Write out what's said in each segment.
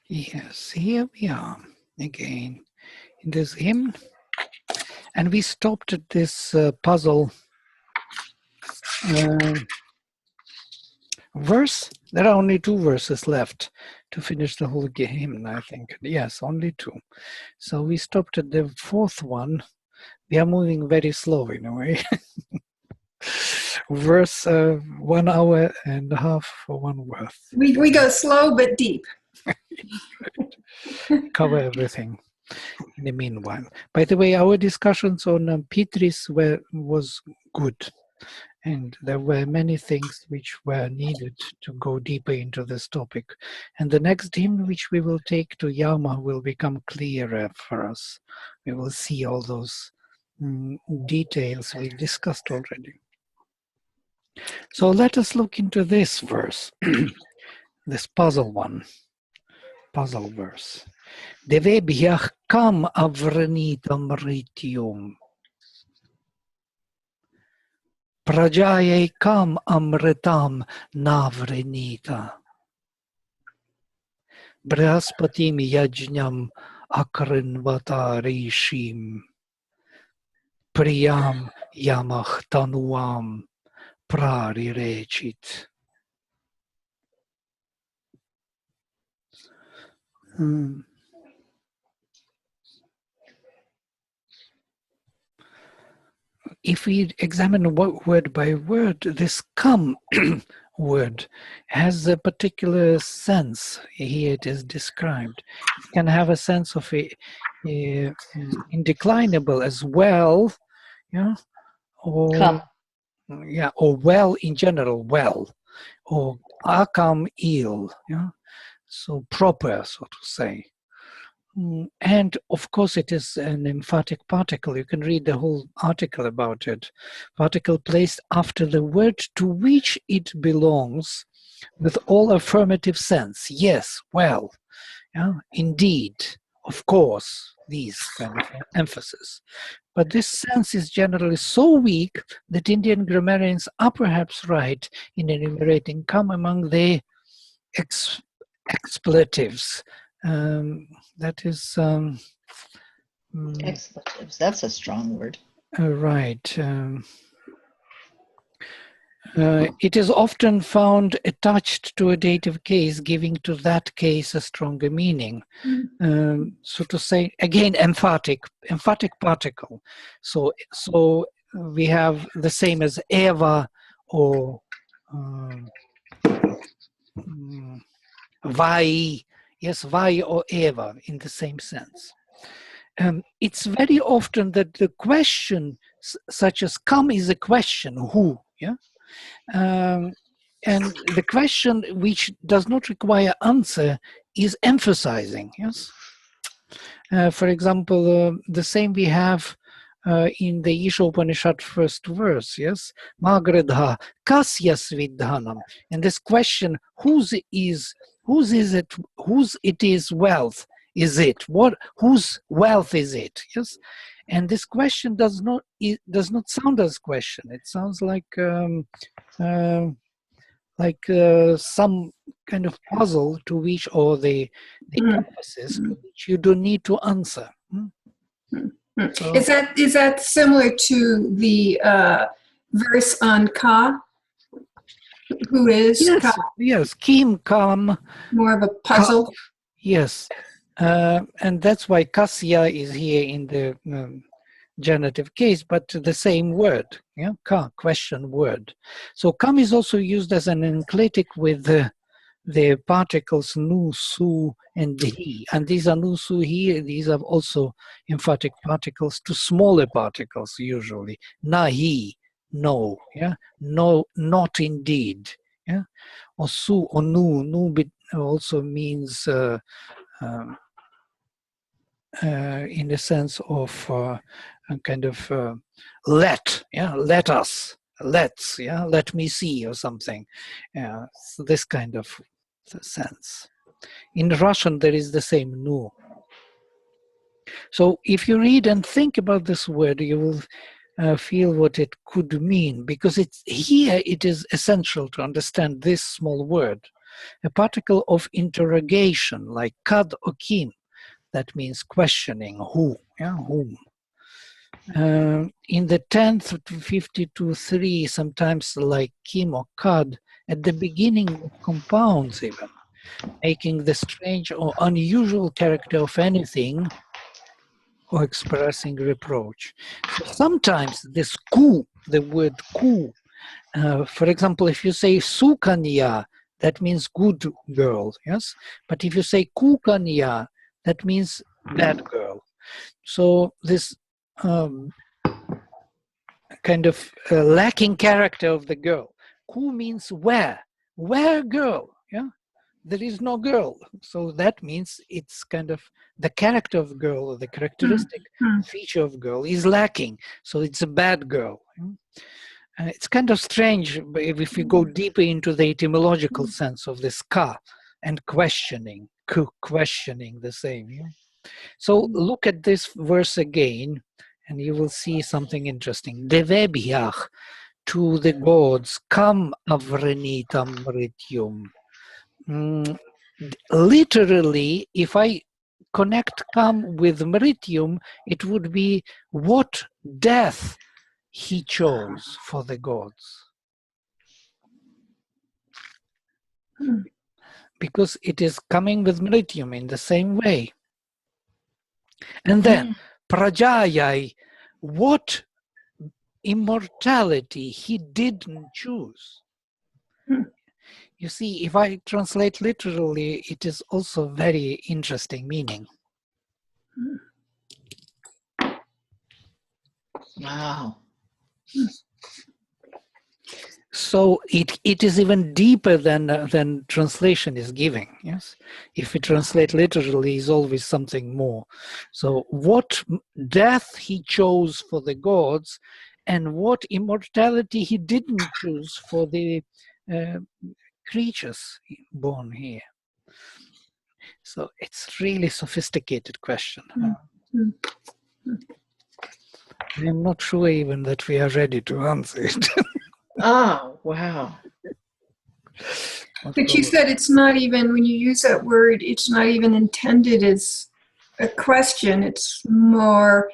Yes, here we are again in this hymn. And we stopped at this puzzle verse. There are only 2 verses left to finish the whole hymn, I think. Yes, only 2. So we stopped at the 4th one. We are moving very slow in a way. Verse 1 hour and a half for one verse. We go slow but deep. Cover everything in the meanwhile. By the way, our discussions on Petris was good. And there were many things which were needed to go deeper into this topic. And the next hymn which we will take to Yama will become clearer for us. We will see all those details we discussed already. So let us look into this verse, this puzzle verse. Devebhyah kam avranitam ritium. Prajaye kam amritam navrenita. Brahaspatim yajñam akrinvata rishim. Priyam yamach tanuam prarirechit. If we examine word by word, this come word has a particular sense. Here it is described. It can have a sense of indeclinable as well, yeah, or come. Yeah, or well in general, well, or akam ill, yeah, so proper, so to say. And of course, it is an emphatic particle. You can read the whole article about it. Particle placed after the word to which it belongs with all affirmative sense. Yes, well, yeah, indeed, of course, these kind of emphasis. But this sense is generally so weak that Indian grammarians are perhaps right in enumerating come among the expletives. That is Expletives. That's a strong word. Right. It is often found attached to a dative case, giving to that case a stronger meaning. So to say, again, emphatic particle. So we have the same as eva or vai. Yes, vai or eva in the same sense. It's very often that the question, such as come, is a question, who, yeah? And the question which does not require answer is emphasizing, yes? For example, the same we have in the Isha Upanishad first verse, yes? Magradha, kasyas vidhanam. And this question, whose it is wealth is it? Whose wealth is it? Yes? And this question does not sound as a question. It sounds like some kind of puzzle to which, or the emphasis to which you don't need to answer. So, is that similar to the verse on ka? Who is yes, ka? Yes, kim kam. More of a puzzle. Ka, yes, and that's why kasya is here in the genitive case, but the same word, yeah, ka, question word. So kam is also used as an enclitic with the particles nu, su, and he. And these are nu, su, he. These are also emphatic particles to smaller particles usually. Nahi, no, yeah, no, not indeed, yeah. Or su or nu also means in the sense of a kind of let us, let's, yeah, let me see, or something. So this kind of sense. In Russian, there is the same nu. So if you read and think about this word, you will feel what it could mean, because it's here. It is essential to understand this small word. A particle of interrogation, like kad or kim, that means questioning, who, yeah, whom. In the 10th, 52-3, sometimes like kim or kad, at the beginning of compounds even, making the strange or unusual character of anything or expressing reproach. So sometimes this ku, the word ku, for example, if you say sukanya, that means good girl, yes? But if you say kukanya, that means bad girl. So this kind of lacking character of the girl. Ku means where girl, yeah? There is no girl. So that means it's kind of the character of girl, or the characteristic feature of girl is lacking. So it's a bad girl. It's kind of strange if you go deeper into the etymological sense of this ka and questioning the same. Yeah? So look at this verse again, and you will see something interesting. Devebiach, to the gods, kam avrenitam ritium. Literally, if I connect kam with mritium, it would be what death he chose for the gods. Because it is coming with mritium in the same way. And then, prajayai, what immortality he didn't choose. You see, if I translate literally, it is also very interesting meaning. Wow. So it is even deeper than translation is giving. Yes, if we translate literally, is always something more. So what death he chose for the gods, and what immortality he didn't choose for the creatures born here. So it's really sophisticated question. I'm not sure even that we are ready to answer it. Oh, wow. But you said it's not even, when you use that word, it's not even intended as a question. It's more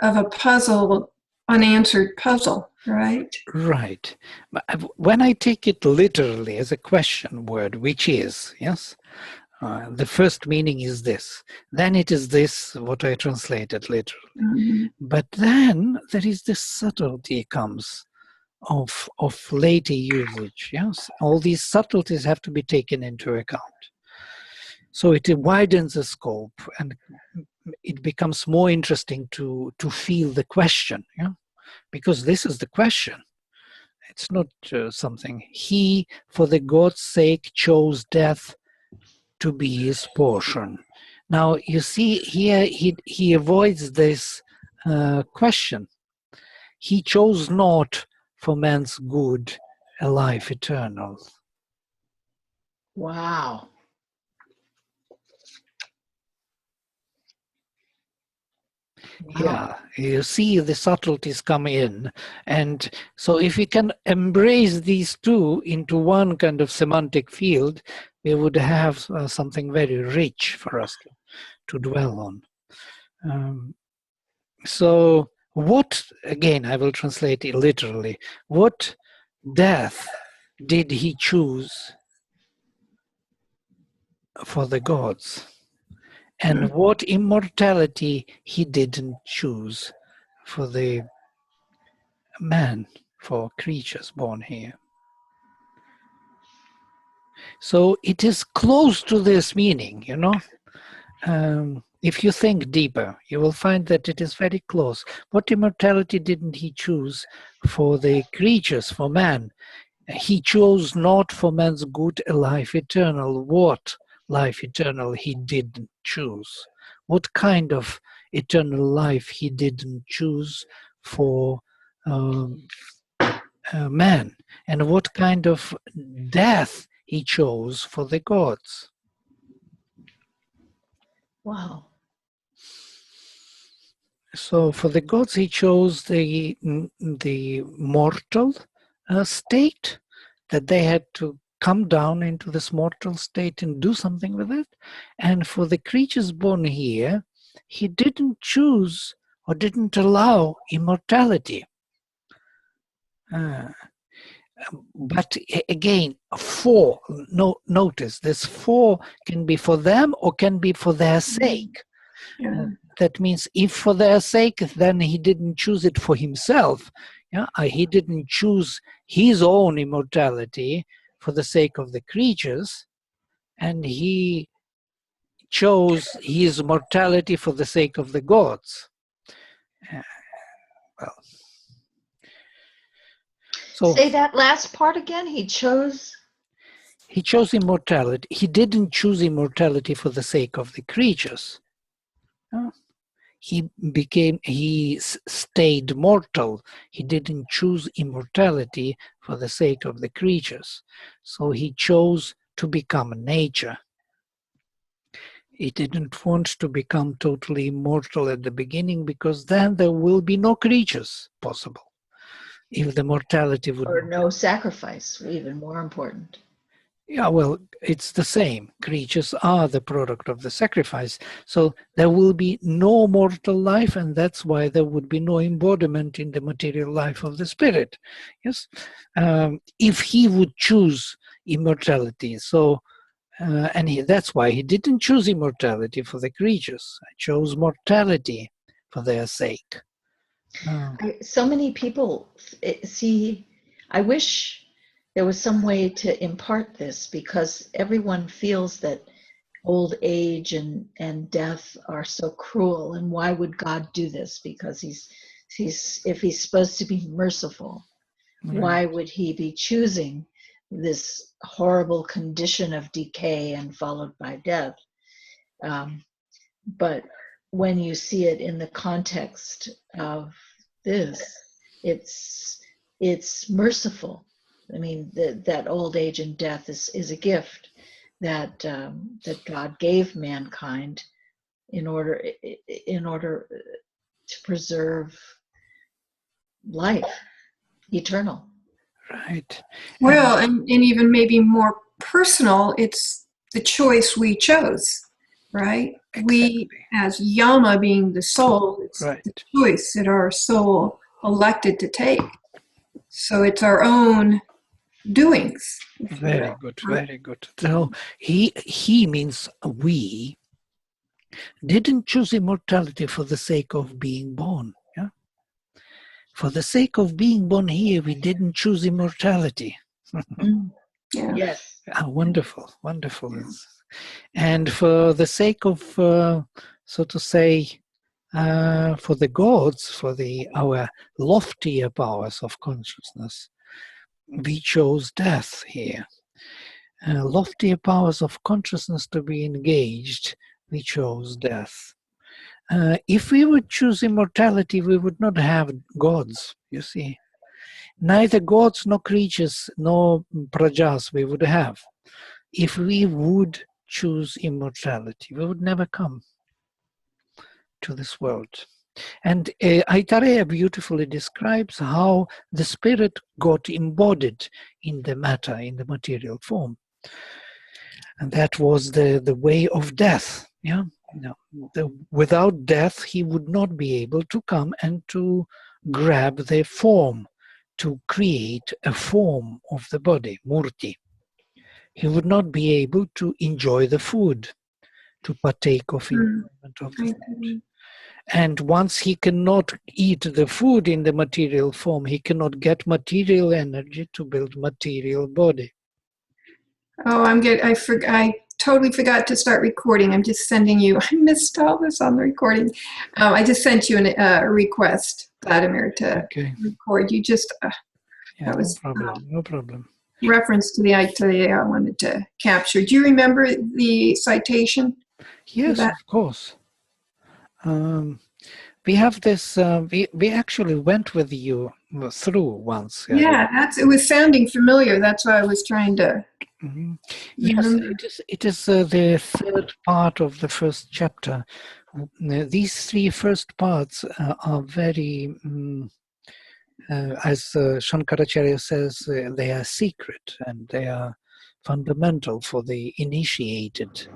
of a puzzle, unanswered puzzle, right? Right. But when I take it literally as a question word, which is, yes, the first meaning is this. Then it is this, what I translated literally. But then there is this subtlety comes of later usage. Yes, all these subtleties have to be taken into account. So it widens the scope, and it becomes more interesting to feel the question. Yeah, because this is the question. It's not something. He, for the God's sake, chose death to be his portion. Now you see here he avoids this question. He chose not for man's good a life eternal. Wow. Yeah, you see the subtleties come in. And so if we can embrace these two into one kind of semantic field, we would have something very rich for us to dwell on. So what, again, I will translate it literally, what death did he choose for the gods? And what immortality he didn't choose for the man, for creatures born here. So it is close to this meaning, you know. If you think deeper, you will find that it is very close. What immortality didn't he choose for the creatures, for man? He chose not for man's good a life eternal. What life eternal he didn't choose? What kind of eternal life he didn't choose for man? And what kind of death he chose for the gods? Wow. So for the gods he chose the mortal state, that they had to come down into this mortal state and do something with it. And for the creatures born here, he didn't choose or didn't allow immortality. But again, notice this for can be for them or can be for their sake. Yeah. That means if for their sake, then he didn't choose it for himself. Yeah, he didn't choose his own immortality for the sake of the creatures, and he chose his mortality for the sake of the gods. Well, so Say that last part again. He chose immortality. He didn't choose immortality for the sake of the creatures. He stayed mortal. He didn't choose immortality for the sake of the creatures. So he chose to become nature. He didn't want to become totally immortal at the beginning, because then there will be no creatures possible. If the mortality would... or no sacrifice, even more important. Yeah, well, it's the same. Creatures are the product of the sacrifice. So there will be no mortal life, and that's why there would be no embodiment in the material life of the spirit. Yes, if he would choose immortality. So, that's why he didn't choose immortality for the creatures. I chose mortality for their sake. So many people see. I wish there was some way to impart this, because everyone feels that old age and death are so cruel, and why would God do this? Because if he's supposed to be merciful, why would he be choosing this horrible condition of decay and followed by death? But when you see it in the context of this, it's merciful. I mean, that old age and death is a gift that God gave mankind in order to preserve life, eternal. Right. Well, and even maybe more personal, it's the choice we chose, right? Exactly. We, as Yama being the soul, it's Right. the choice that our soul elected to take. So it's our own doings. Very good, very good. So he means we didn't choose immortality for the sake of being born. Yeah, for the sake of being born here, we didn't choose immortality. Yeah. Yes. Wonderful, wonderful. And for the sake of, so to say, for the gods, for our loftier powers of consciousness, we chose death here. Loftier powers of consciousness to be engaged, we chose death. If we would choose immortality, we would not have gods, you see. Neither gods nor creatures nor prajas we would have. If we would choose immortality, we would never come to this world. And Aitareya beautifully describes how the spirit got embodied in the matter, in the material form. And that was the way of death. Yeah, without death, he would not be able to come and to grab the form, to create a form of the body, murti. He would not be able to enjoy the food, to partake of enjoyment of the food. And once he cannot eat the food in the material form, he cannot get material energy to build material body. Oh, I totally forgot to start recording. I'm just sending you. I missed all this on the recording. I just sent you a request, Vladimir, to record. You just that was no problem. Reference to the Aitareya I wanted to capture. Do you remember the citation? Yes, of course. We have this. We actually went with you through once. Yeah, it was sounding familiar. That's why I was trying to. Mm-hmm. Yes, it is the third part of the first chapter. These three first parts are very, as Shankaracharya says, they are secret and they are fundamental for the initiated.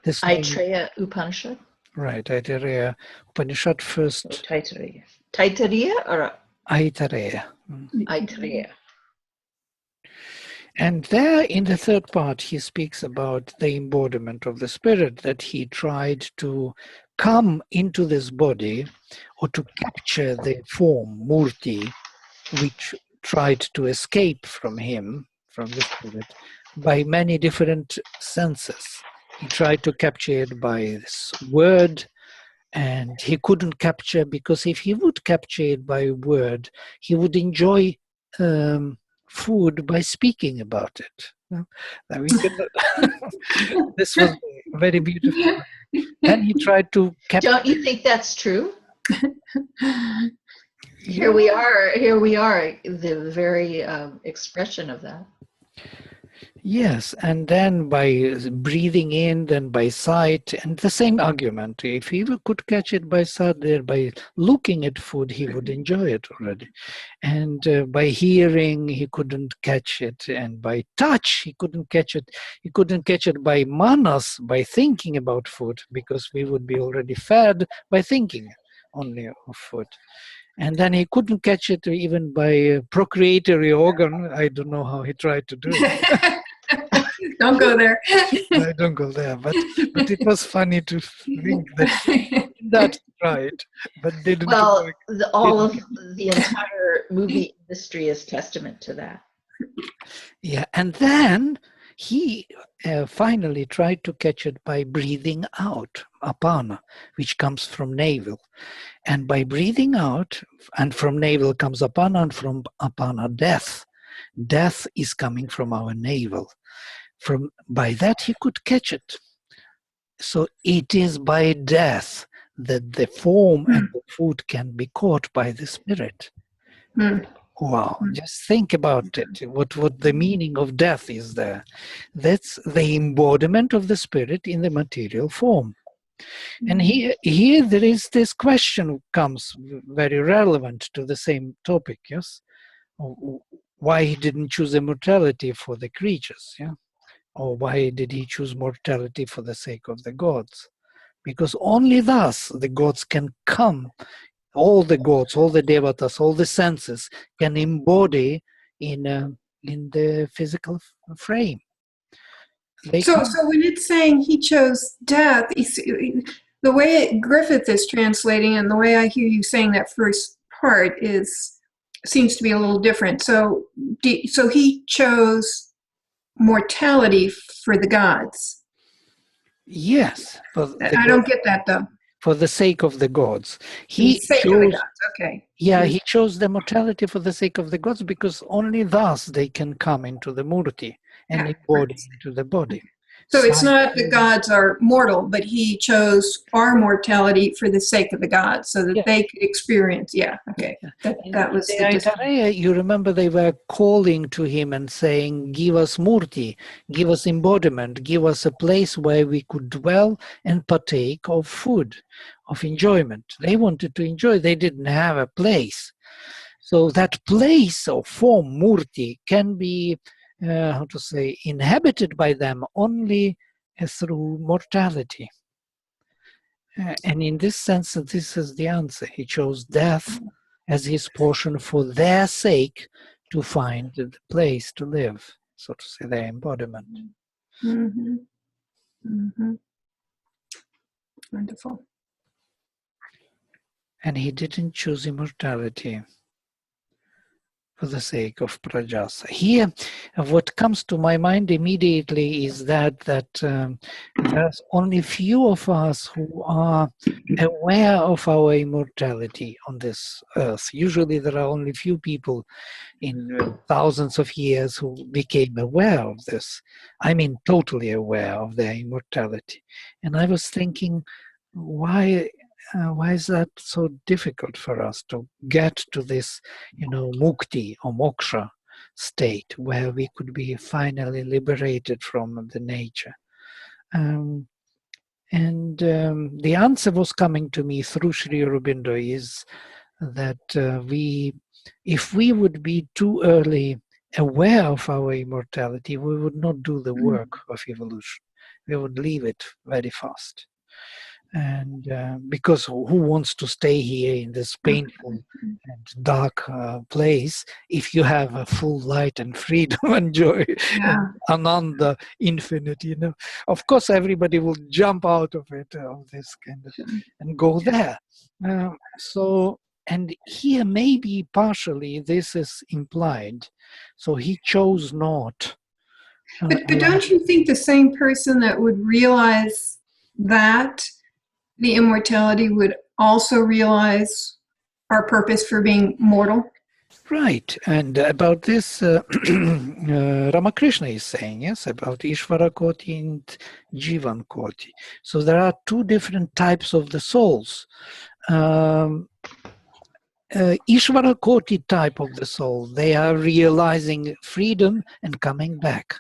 This name, Aitreya Upanishad? right, Aitareya Upanishad Or first, Taittiriya? Taittiriya or Aitareya. Aitreya? And there in the third part, he speaks about the embodiment of the spirit, that he tried to come into this body or to capture the form, murti, which tried to escape from him, from the spirit, by many different senses. He tried to capture it by this word, and he couldn't capture, because if he would capture it by word, he would enjoy food by speaking about it. Now we can, this was very beautiful. Then he tried to capture. Don't you think that's true? Here we are, the very expression of that. Yes, and then by breathing in, then by sight, and the same argument. If he could catch it by sight, there by looking at food, he would enjoy it already. And by hearing, he couldn't catch it, and by touch, he couldn't catch it. He couldn't catch it by manas, by thinking about food, because we would be already fed by thinking only of food. And then he couldn't catch it even by a procreatory organ. I don't know how he tried to do it. Don't go there. I don't go there, but it was funny to think that tried, but didn't Well, work. all of the entire movie industry is testament to that. Yeah, and then he finally tried to catch it by breathing out, apana, which comes from navel. And by breathing out, and from navel comes apana, and from apana death. Death is coming from our navel. By that he could catch it. So it is by death that the form and the food can be caught by the spirit. Wow, just think about it. What the meaning of death is there. That's the embodiment of the spirit in the material form. And here there is this question comes very relevant to the same topic, yes? Why he didn't choose immortality for the creatures, yeah? Or why did he choose mortality for the sake of the gods? Because only thus the gods can come, all the gods, all the devatas, all the senses can embody in the physical frame. So when it's saying he chose death, the way Griffith is translating and the way I hear you saying that first part seems to be a little different. So he chose mortality for the gods. Yes. I don't get that though. For the sake of the gods. He chose, okay. Yeah, he chose the mortality for the sake of the gods, because only thus they can come into the murti and embody into the body. So it's not the gods are mortal, but he chose our mortality for the sake of the gods, so that they could experience. Yeah, okay. That was the Aitareya, you remember they were calling to him and saying, give us murti, give us embodiment, give us a place where we could dwell and partake of food, of enjoyment. They wanted to enjoy, they didn't have a place. So that place of form, murti, can be inhabited by them only through mortality. And in this sense, this is the answer. He chose death as his portion for their sake to find the place to live, so to say, their embodiment. Mm-hmm. Mm-hmm. Wonderful. And he didn't choose immortality for the sake of prajas. Here, what comes to my mind immediately is that there's only few of us who are aware of our immortality on this earth. Usually there are only few people in thousands of years who became aware of this. I mean, totally aware of their immortality. And I was thinking, why is that so difficult for us to get to this, mukti or moksha state where we could be finally liberated from the nature? The answer was coming to me through Sri Aurobindo is that if we would be too early aware of our immortality, we would not do the work of evolution. We would leave it very fast. And because who wants to stay here in this painful and dark place if you have a full light and freedom and joy and ananda, infinite, of course everybody will jump out of it, of this kind of, and go there. And here maybe partially this is implied, so he chose not. But don't you think the same person that would realize that the immortality would also realize our purpose for being mortal? Right, and about this, Ramakrishna is saying, yes, about Ishvara Koti and Jivan Koti. So there are two different types of the souls. Ishvara Koti type of the soul, they are realizing freedom and coming back.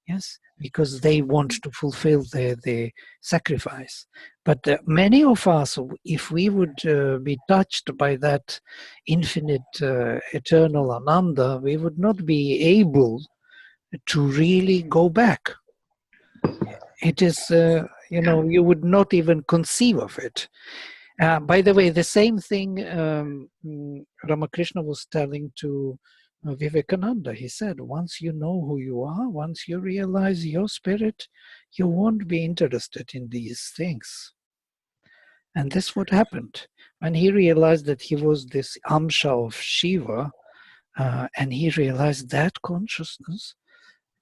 Yes, because they want to fulfill the sacrifice. But many of us, if we would be touched by that infinite, eternal Ananda, we would not be able to really go back. It is, you would not even conceive of it. By the way, the same thing Ramakrishna was telling to Vivekananda. He said, once you know who you are, once you realize your spirit, you won't be interested in these things. And this what happened. When he realized that he was this Amsha of Shiva, and he realized that consciousness,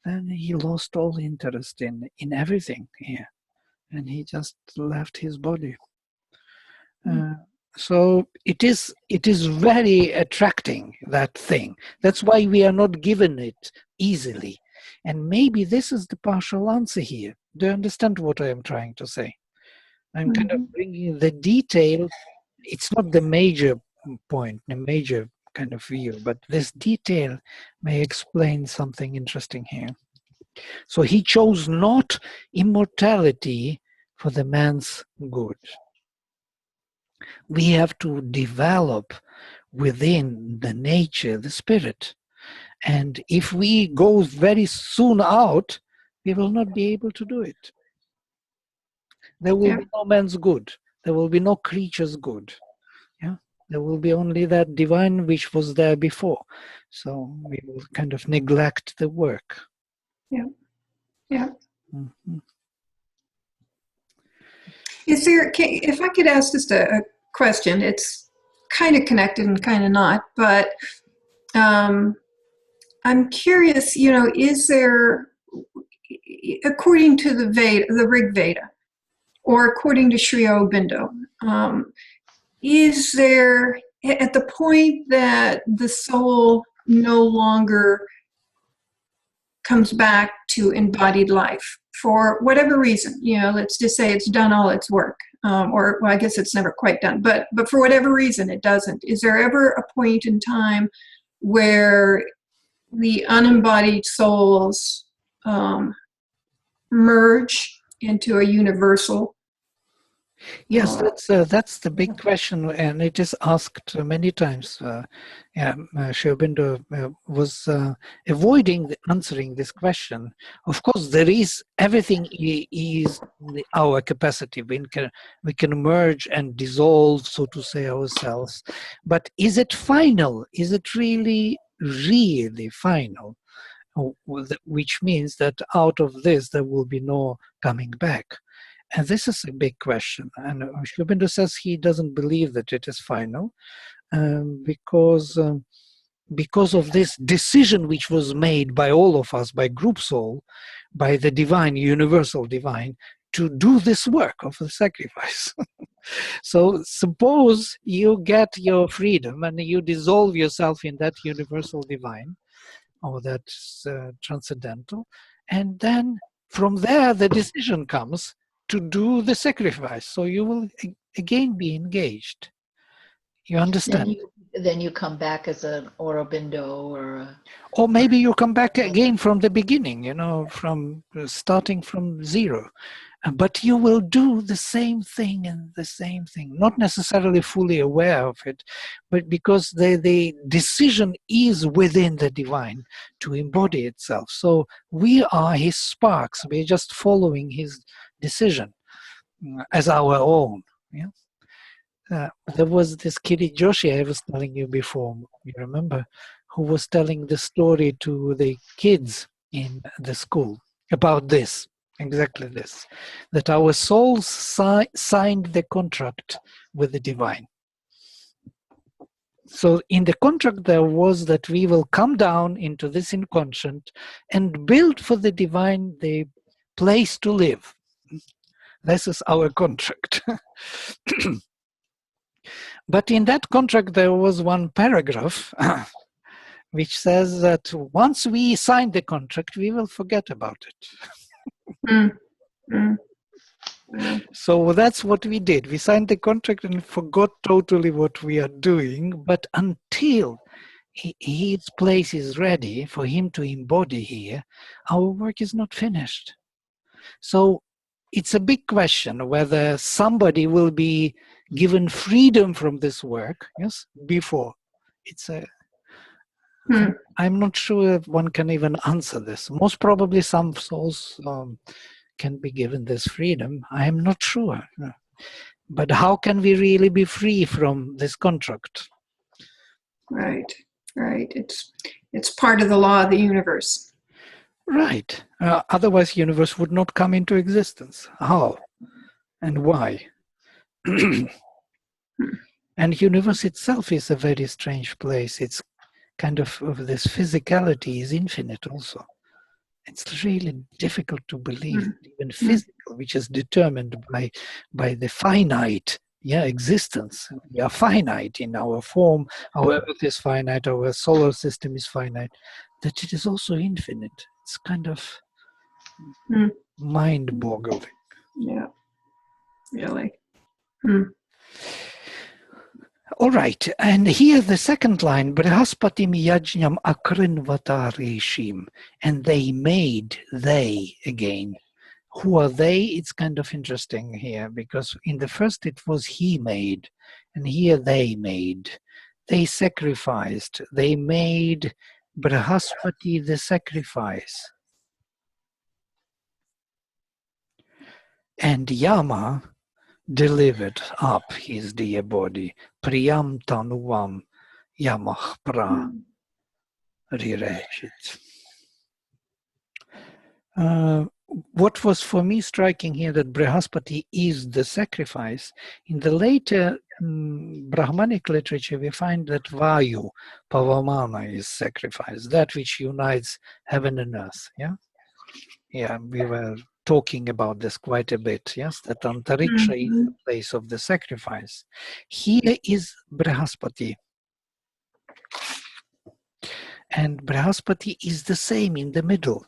then he lost all interest in everything here. And he just left his body. So it is very attracting, that thing. That's why we are not given it easily. And maybe this is the partial answer here. Do you understand what I am trying to say? I'm kind of bringing the detail. It's not the major point, the major kind of view, but this detail may explain something interesting here. So he chose not immortality for the man's good. We have to develop within the nature, the spirit. And if we go very soon out, we will not be able to do it. There will be no man's good. There will be no creature's good. Yeah, there will be only that divine which was there before. So we will kind of neglect the work. Yeah. Yeah. Mm-hmm. Is there, if I could ask just a question, it's kind of connected and kind of not, but I'm curious, is there, according to the Veda, the Rig Veda, or according to Sri Aurobindo, is there, at the point that the soul no longer comes back to embodied life for whatever reason, let's just say it's done all its work, or well, I guess it's never quite done, but for whatever reason it doesn't. Is there ever a point in time where the unembodied souls merge into a universal? Yes, that's the big question, and it is asked many times. Sri Aurobindo was avoiding answering this question. Of course, there is everything is our capacity. We can merge and dissolve, so to say, ourselves. But is it final? Is it really final? Which means that out of this there will be no coming back. And this is a big question. And Sri Aurobindo says he doesn't believe that it is final because of this decision which was made by all of us, by group soul, by the divine, universal divine, to do this work of the sacrifice. So suppose you get your freedom and you dissolve yourself in that universal divine, or that transcendental, and then from there the decision comes to do the sacrifice. So you will again be engaged. You understand? Then you come back as an Aurobindo or maybe you come back again from the beginning, from starting from zero. But you will do the same thing and the same thing, not necessarily fully aware of it, but because the decision is within the divine to embody itself. So we are his sparks. We're just following his decision as our own. Yeah? There was this Kiri Joshi I was telling you before, you remember, who was telling the story to the kids in the school about this, exactly this, that our souls signed the contract with the divine. So in the contract there was that we will come down into this inconscient and build for the divine the place to live. This is our contract. But in that contract there was one paragraph which says that once we sign the contract, we will forget about it. So that's what we did. We signed the contract and forgot totally what we are doing. But until his place is ready for him to embody here, our work is not finished. So it's a big question whether somebody will be given freedom from this work, yes, before. It's a I'm not sure if one can even answer this. Most probably some souls can be given this freedom. I am not sure. But how can we really be free from this contract? Right, right. It's part of the law of the universe. Right. Otherwise, universe would not come into existence. How and why? And universe itself is a very strange place. It's kind of this physicality is infinite also. It's really difficult to believe even physical, which is determined by the finite existence. We are finite in our form. Our Earth is finite. Our solar system is finite. That it is also infinite. It's kind of mind-boggling. Yeah, really. All right, and here the second line, Brahaspatim yajñam akrinvatarishim, and they again. Who are they? It's kind of interesting here, because in the first it was he made, and here they made. They sacrificed, they made Brahaspati the sacrifice. And Yama delivered up his dear body, Priyam Tanuvam Yamah Pra Rireshit. What was for me striking here that Brahaspati is the sacrifice. In the later Brahmanic literature, we find that Vayu, Pavamana, is sacrifice, that which unites heaven and earth. Yeah, we were talking about this quite a bit, yes, that Antariksha is the place of the sacrifice. Here is Brahaspati. And Brahaspati is the same in the middle,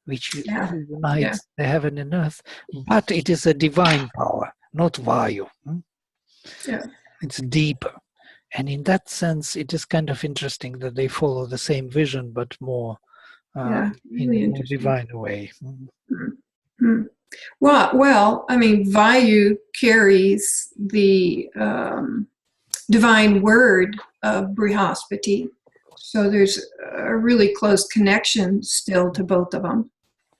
which unites the heaven and earth, but it is a divine power, not Vayu. It's deeper. And in that sense, it is kind of interesting that they follow the same vision, but more really in a divine way. Well, I mean, Vayu carries the divine word of Brihaspati, so there's a really close connection still to both of them.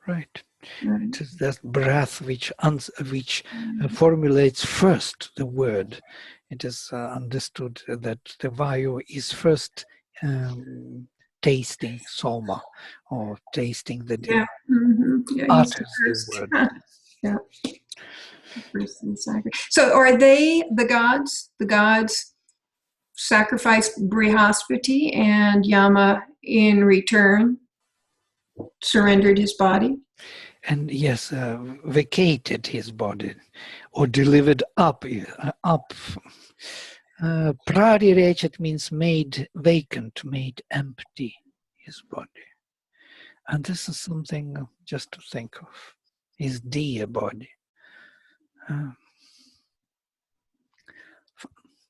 Right. It is that breath which formulates first the word. It is understood that the Vayu is first tasting Soma, or tasting the divine. Utters the word. So are they the gods? The gods sacrificed Brihaspati, and Yama in return surrendered his body? And yes, vacated his body, or delivered up. Prarirechet means made vacant, made empty his body. And this is something just to think of, his dear body.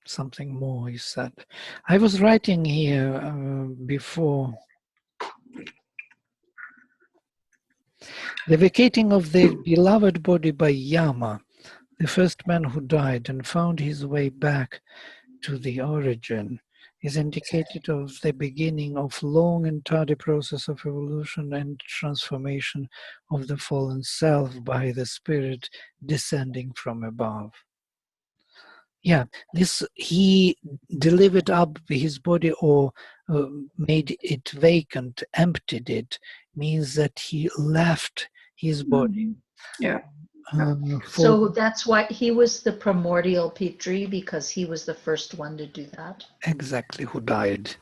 Something more is said. I was writing here before. The vacating of the beloved body by Yama, the first man who died and found his way back to the origin, is indicated of the beginning of long and tardy process of evolution and transformation of the fallen self by the spirit descending from above. Yeah, this he delivered up his body or made it vacant, emptied it, means that he left his body. Yeah. So that's why he was the primordial Petri, because he was the first one to do that. Exactly, who died.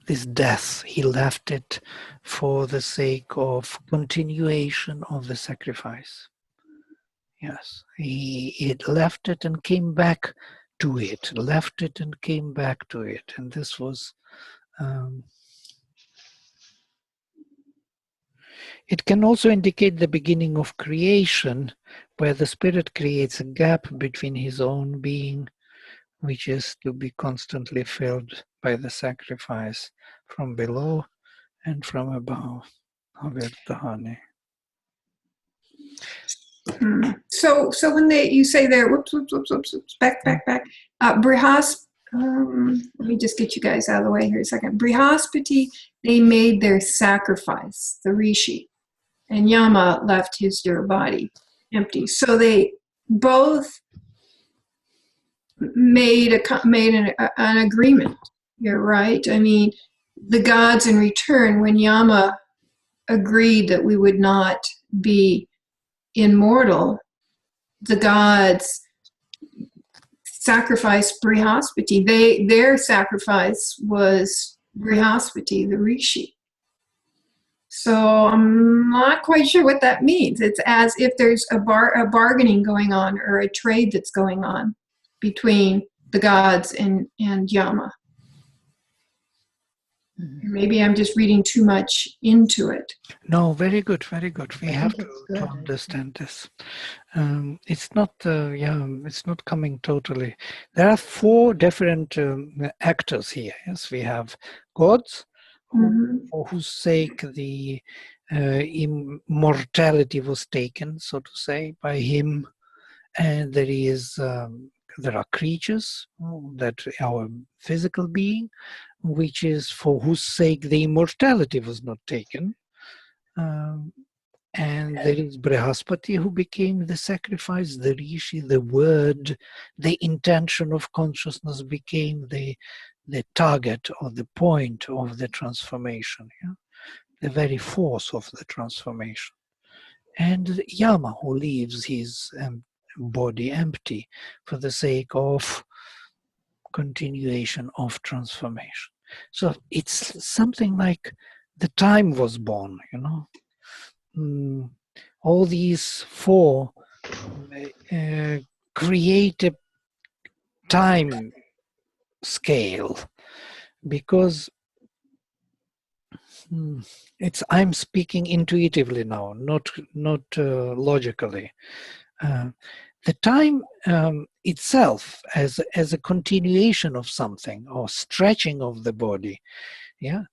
This death, he left it for the sake of continuation of the sacrifice. Yes, he left it and came back to it, left it and came back to it. And this was, it can also indicate the beginning of creation, where the spirit creates a gap between his own being, which is to be constantly filled by the sacrifice from below and from above. Havirdhane. So when you say there, whoops, back. Let me just get you guys out of the way here a second. Brihaspati, they made their sacrifice, the rishi, and Yama left his dear body empty. So they both made an agreement. You're right. I mean, the gods in return, when Yama agreed that we would not be immortal, the gods sacrificed Brihaspati. Their sacrifice was Brihaspati, the rishi. So I'm not quite sure what that means. It's as if there's a bargaining going on, or a trade that's going on between the gods and Yama. Maybe I'm just reading too much into it. No, very good, very good. We have to understand this. It's not, it's not coming totally. There are four different actors here. Yes, we have gods, for whose sake the immortality was taken, so to say, by him, and there are creatures, that our physical being, which is for whose sake the immortality was not taken. And there is Brihaspati, who became the sacrifice, the rishi, the word, the intention of consciousness became the target or the point of the transformation, the very force of the transformation. And Yama, who leaves his body empty for the sake of continuation of transformation. So it's something like the time was born, all these four create a time scale, because I'm speaking intuitively now, not logically. The time itself as a continuation of something, or stretching of the body,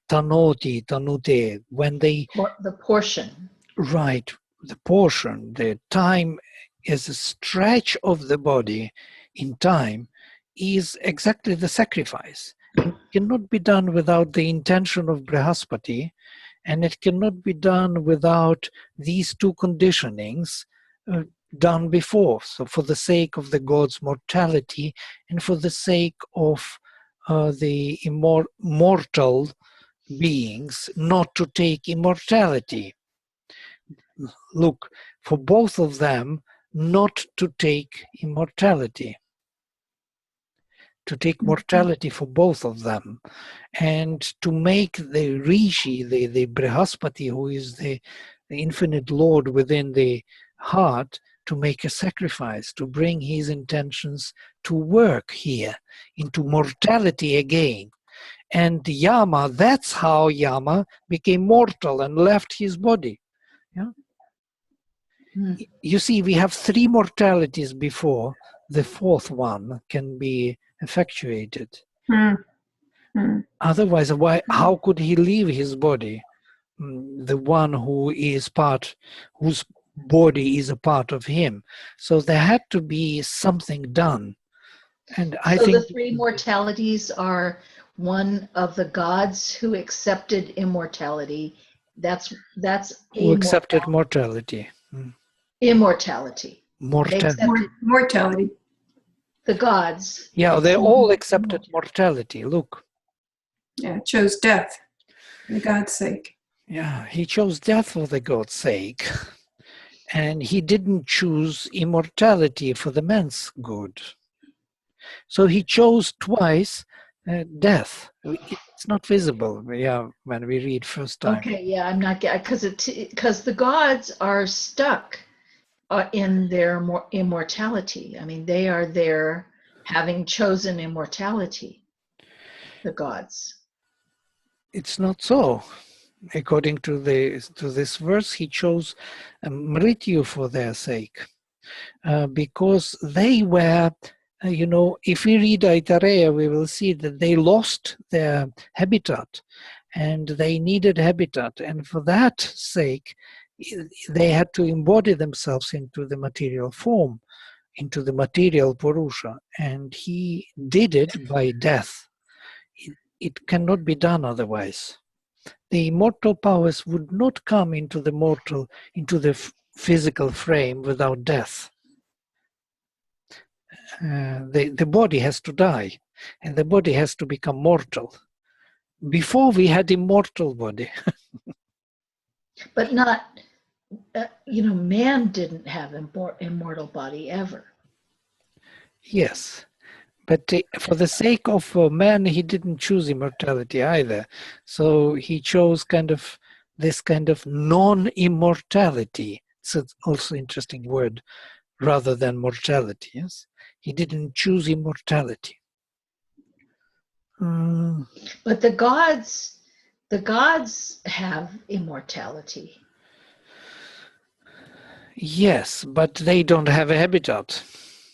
tanoti, tanute, when they... The portion. Right, the portion, the time as a stretch of the body in time is exactly the sacrifice. It cannot be done without the intention of Brihaspati, and it cannot be done without these two conditionings done before. So for the sake of the god's mortality, and for the sake of the mortal beings not to take immortality. Look, for both of them not to take immortality, to take mortality for both of them, and to make the rishi, the Brihaspati, who is the infinite Lord within the heart, to make a sacrifice, to bring his intentions to work here, into mortality again. And Yama, that's how Yama became mortal and left his body. You see, we have three mortalities before the fourth one can be effectuated. Otherwise, how could he leave his body? the one whose body is a part of him. So there had to be something done. And I So think the three mortalities are one of the gods who accepted immortality. That's who accepted mortality. immortality. They Mortality. accepted Mortality. the gods. Yeah, they all accepted mortality. Look. Yeah, chose death for God's sake. Yeah, he chose death for the God's sake. And he didn't choose immortality for the man's good. So he chose twice death. It's not visible, yeah, when we read first time. Okay, yeah, I'm not because the gods are stuck in their immortality. I mean, they are there having chosen immortality. The gods. It's not so. According to this verse, he chose Mrityu for their sake, because they were, if we read Aitareya, we will see that they lost their habitat, and they needed habitat, and for that sake, they had to embody themselves into the material form, into the material Purusha, and he did it by death. It cannot be done otherwise. The immortal powers would not come into the physical frame without death. The body has to die, and the body has to become mortal. Before we had immortal body. But not, man didn't have immortal body ever. Yes. But for the sake of man, he didn't choose immortality either. So he chose this kind of non-immortality. It's also an interesting word, rather than mortality. Yes, he didn't choose immortality. But the gods have immortality. Yes, but they don't have a habitat.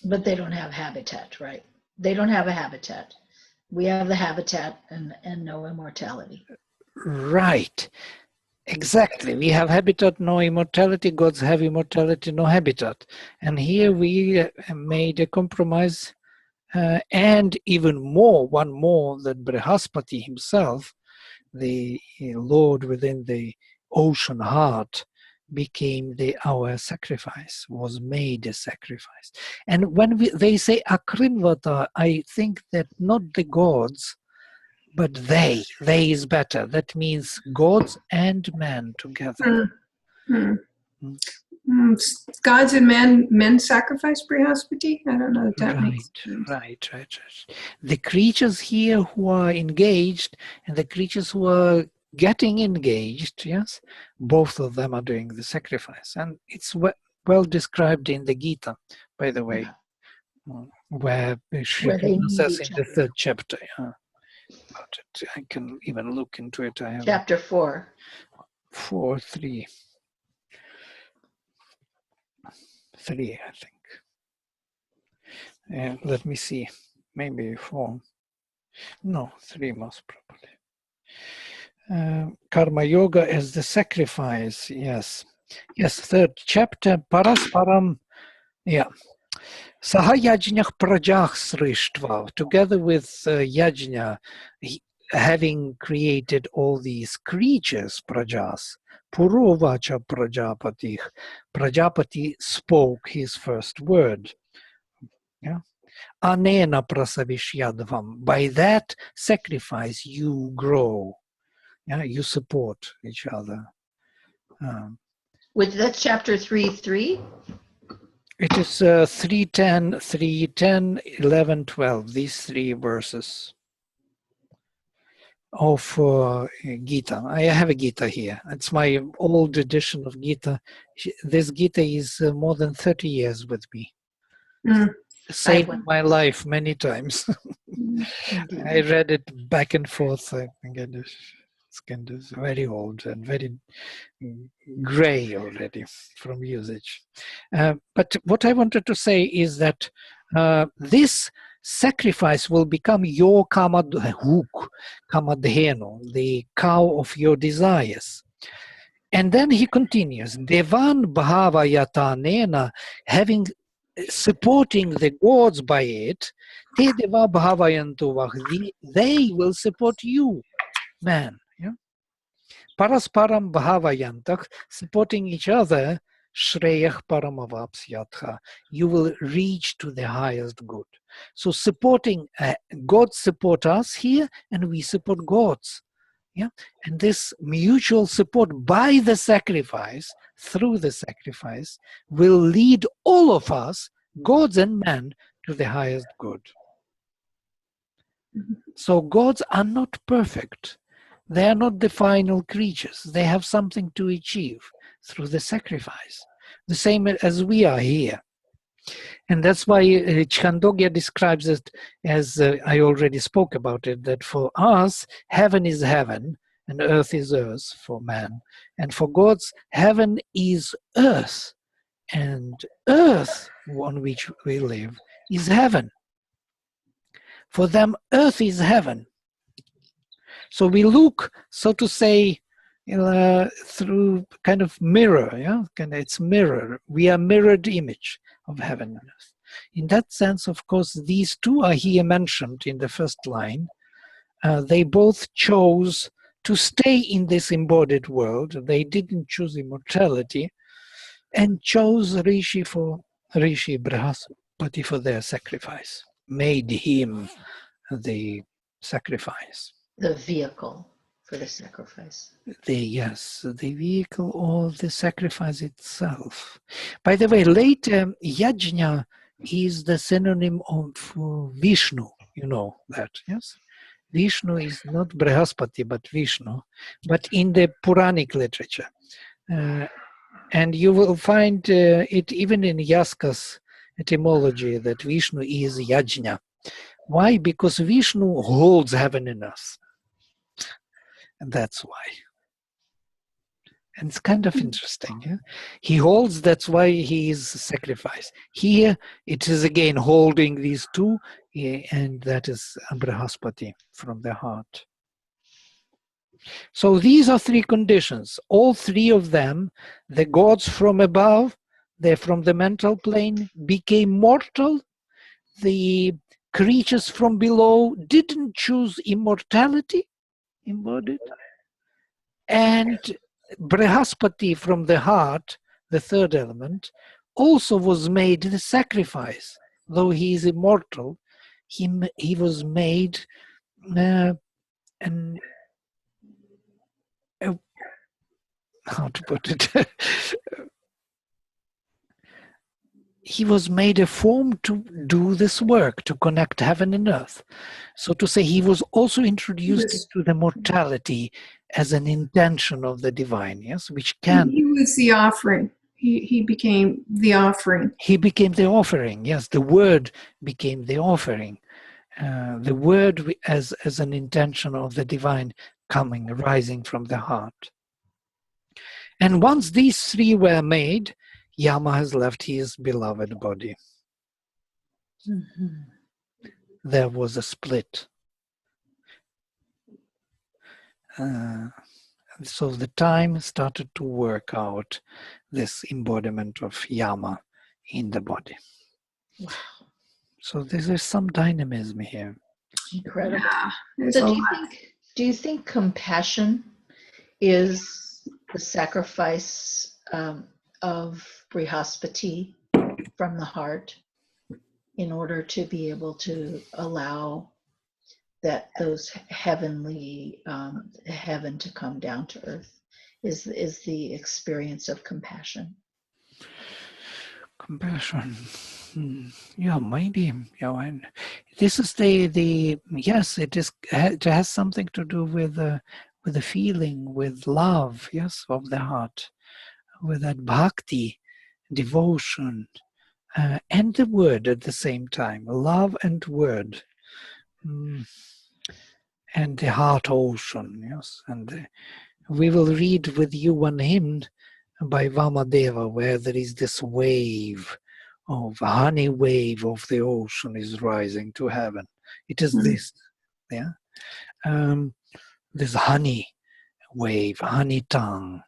But they don't have habitat, right? They don't have a habitat. We have the habitat and no immortality. Right. Exactly. We have habitat, no immortality. Gods have immortality, no habitat. And here we made a compromise, and even more, one more, that Brihaspati himself, the Lord within the ocean heart, became our sacrifice, was made a sacrifice. And when they say Akrinvata, I think that not the gods, but they is better. That means gods and man together. Gods and men sacrifice Brihaspati? I don't know if that makes sense. Right. The creatures here who are engaged and the creatures who are getting engaged, yes, both of them are doing the sacrifice. And it's well described in the Gita, by the way, where Sri Krishna says in the 3rd chapter about it. I can even look into it. I have chapter 4. 3, I think. Let me see. Maybe 4. No, 3 most probably. Karma Yoga as the sacrifice, yes. Yes, 3rd chapter, Parasparam, yeah. Sahayajñah prajah srishtva, together with Yajna, having created all these creatures, prajas, Purovacha Prajapati, Prajapati spoke his first word. Yeah. Anena prasavishyadvam, by that sacrifice you grow. Yeah, you support each other. That's chapter 3:3. It is 3:10, 11, 12. These 3 verses of Gita. I have a Gita here. It's my old edition of Gita. This Gita is more than 30 years with me. Saved my life many times. I read it back and forth. I think it's kind of very old and very gray already from usage. But what I wanted to say is that this sacrifice will become your kamadhenu, the cow of your desires. And then he continues, Devan Bhavayatanena, having supporting the gods by it, Te Deva Bhavayantu Vahdi, they will support you, man. Yeah? Parasparam Bhavayantak, supporting each other, Shreyach Paramavapsyatha, you will reach to the highest good. So supporting, God support us here, and we support gods. Yeah, and this mutual support by the sacrifice, through the sacrifice, will lead all of us, gods and men, to the highest good. So gods are not perfect. They are not the final creatures. They have something to achieve through the sacrifice, the same as we are here. And that's why Chandogya describes it as, I already spoke about it, that for us, heaven is heaven and earth is earth for man. And for gods, heaven is earth and earth on which we live is heaven. For them, earth is heaven. So we look, so to say, through kind of mirror, yeah, it's mirror. We are mirrored image of heaven and earth. In that sense, of course, these two are here mentioned in the first line. They both chose to stay in this embodied world. They didn't choose immortality, and chose Rishi Brihaspati for their sacrifice. Made him the sacrifice. The vehicle for the sacrifice. The vehicle or the sacrifice itself. By the way, later, yajna is the synonym of Vishnu. You know that, yes? Vishnu is not Brihaspati, but Vishnu, but in the Puranic literature. And you will find it even in Yaska's etymology that Vishnu is yajna. Why? Because Vishnu holds heaven and earth. And that's why. And it's kind of interesting. Yeah? He holds, that's why he is sacrificed. Here, it is again holding these two, and that is Brihaspati from the heart. So these are three conditions. All three of them, the gods from above, they're from the mental plane, became mortal. The creatures from below didn't choose immortality, embodied. And Brihaspati from the heart, the third element, also was made the sacrifice. Though he is immortal, he was made how to put it? He was made a form to do this work, to connect heaven and earth. So to say, he was also introduced into the mortality as an intention of the divine, yes, which can... He was the offering. He became the offering. He became the offering, yes. The word became the offering. The word as an intention of the divine coming, rising from the heart. And once these three were made, Yama has left his beloved body. Mm-hmm. There was a split. So the time started to work out this embodiment of Yama in the body. Wow. So there's some dynamism here. Incredible. Yeah, So do you think compassion is the sacrifice of Brihaspati from the heart in order to be able to allow that those heavenly heaven to come down to earth is the experience of compassion? Compassion. Yeah, maybe. Yeah, and this is the yes. It is. It has something to do with the feeling, with love. Yes, of the heart, with that bhakti, devotion, and the word at the same time. Love and word, and the heart ocean. Yes, and we will read with you one hymn by Vamadeva, where there is this wave of honey wave of the ocean is rising to heaven. It is this, yeah, this honey wave, honey tongue.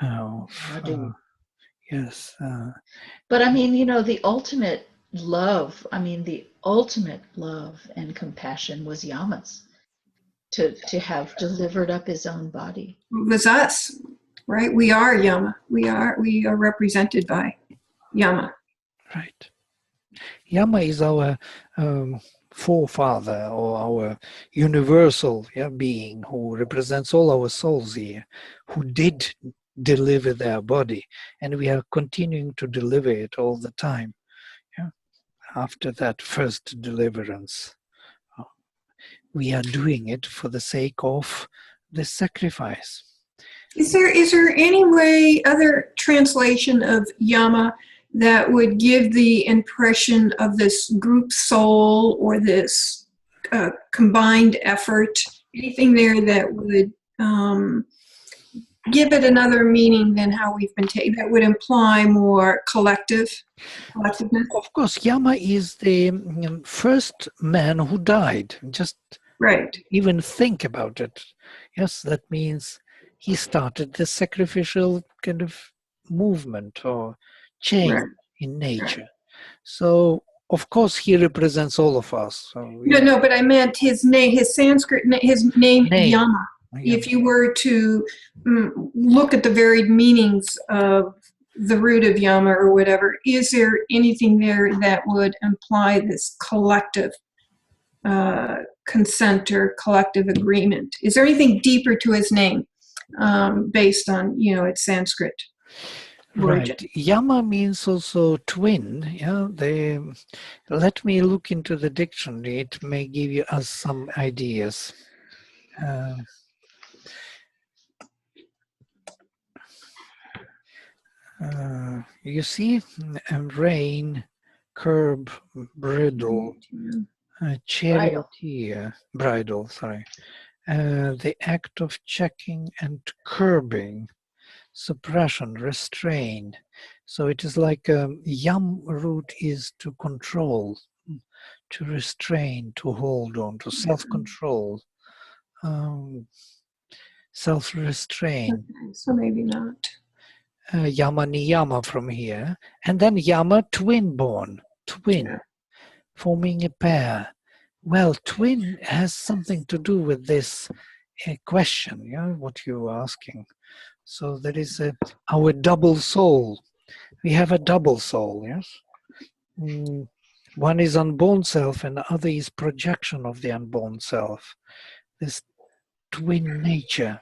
Madhu. Yes. But I mean, the ultimate love, the ultimate love and compassion was Yama's to have delivered up his own body. It was us, right? We are Yama. We are represented by Yama. Right. Yama is our forefather, or our universal being who represents all our souls here, who did deliver their body, and we are continuing to deliver it all the time. After that first deliverance, we are doing it for the sake of the sacrifice. Is there any way, other translation of Yama, that would give the impression of this group soul or this combined effort? Anything there that would give it another meaning than how we've been taking, that would imply more collectiveness? Of course, Yama is the first man who died. Just right. Even think about it. Yes, that means he started the sacrificial kind of movement or change in nature. Right. So, of course, he represents all of us. So no, but I meant his name, his Sanskrit, his name. Yama. If you were to look at the varied meanings of the root of Yama or whatever, is there anything there that would imply this collective consent or collective agreement? Is there anything deeper to his name based on, its Sanskrit origin? Right. Yama means also twin. Yeah. Let me look into the dictionary. It may give us some ideas. You see, rein, curb, bridle, charioteer, bridle, sorry. The act of checking and curbing, suppression, restrain. So it is like yam root is to control, to restrain, to hold on, to self-control, self-restrain. Okay, so maybe not. Yama niyama from here, and then Yama twin born, forming a pair. Well, twin has something to do with this question, what you're asking. So there is our double soul. We have a double soul, yes? One is unborn self and the other is projection of the unborn self. This twin nature.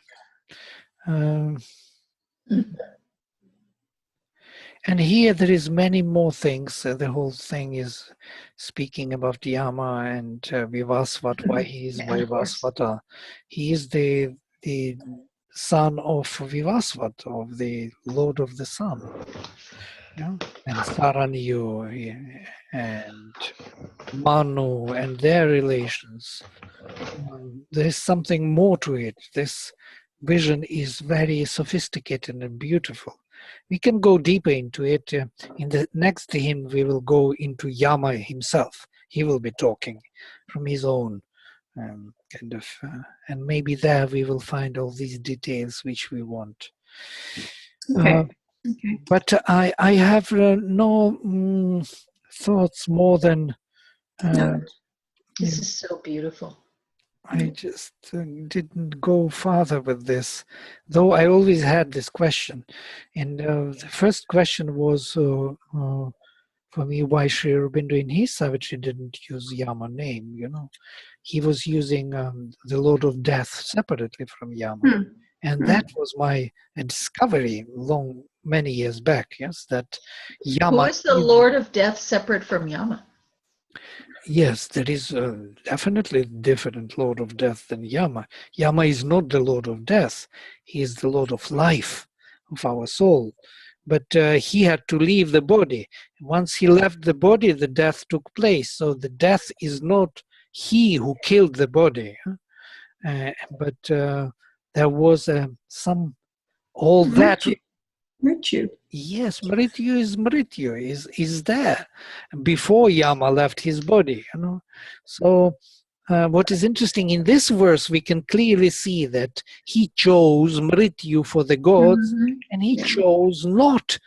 And here there is many more things. The whole thing is speaking about Yama and Vivasvat, why he is Vivasvata. He is the son of Vivasvat, of the Lord of the Sun. And Saranyu and Manu and their relations. There is something more to it. This vision is very sophisticated and beautiful. We can go deeper into it. In the next hymn, we will go into Yama himself. He will be talking from his own kind of, and maybe there we will find all these details which we want. Okay. But I have no thoughts more than. This is so beautiful. I just didn't go farther with this, though I always had this question. And the first question was for me, why Sri Aurobindo in his Savitri didn't use Yama name, He was using the Lord of Death separately from Yama. And that was my discovery many years back, yes, that Yama... Who is the Lord of Death separate from Yama? Yes, there is definitely a different Lord of Death than Yama. Yama is not the Lord of Death. He is the Lord of Life, of our soul. But he had to leave the body. Once he left the body, the death took place. So the death is not he who killed the body. But there was all that... Mrityu. Yes, Mrityu is there before Yama left his body, So what is interesting in this verse, we can clearly see that he chose Mrityu for the gods, Mhm. and he Yeah. chose not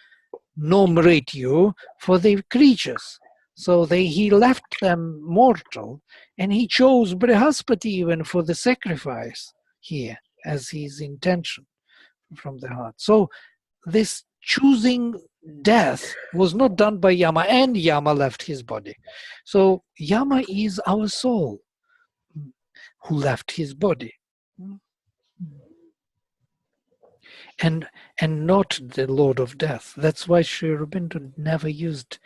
no Mrityu for the creatures. So he left them mortal, and he chose Brihaspati even for the sacrifice here as his intention from the heart. So this choosing death was not done by Yama, and Yama left his body. So Yama is our soul who left his body, and not the Lord of Death. That's why Sri Aurobindo never used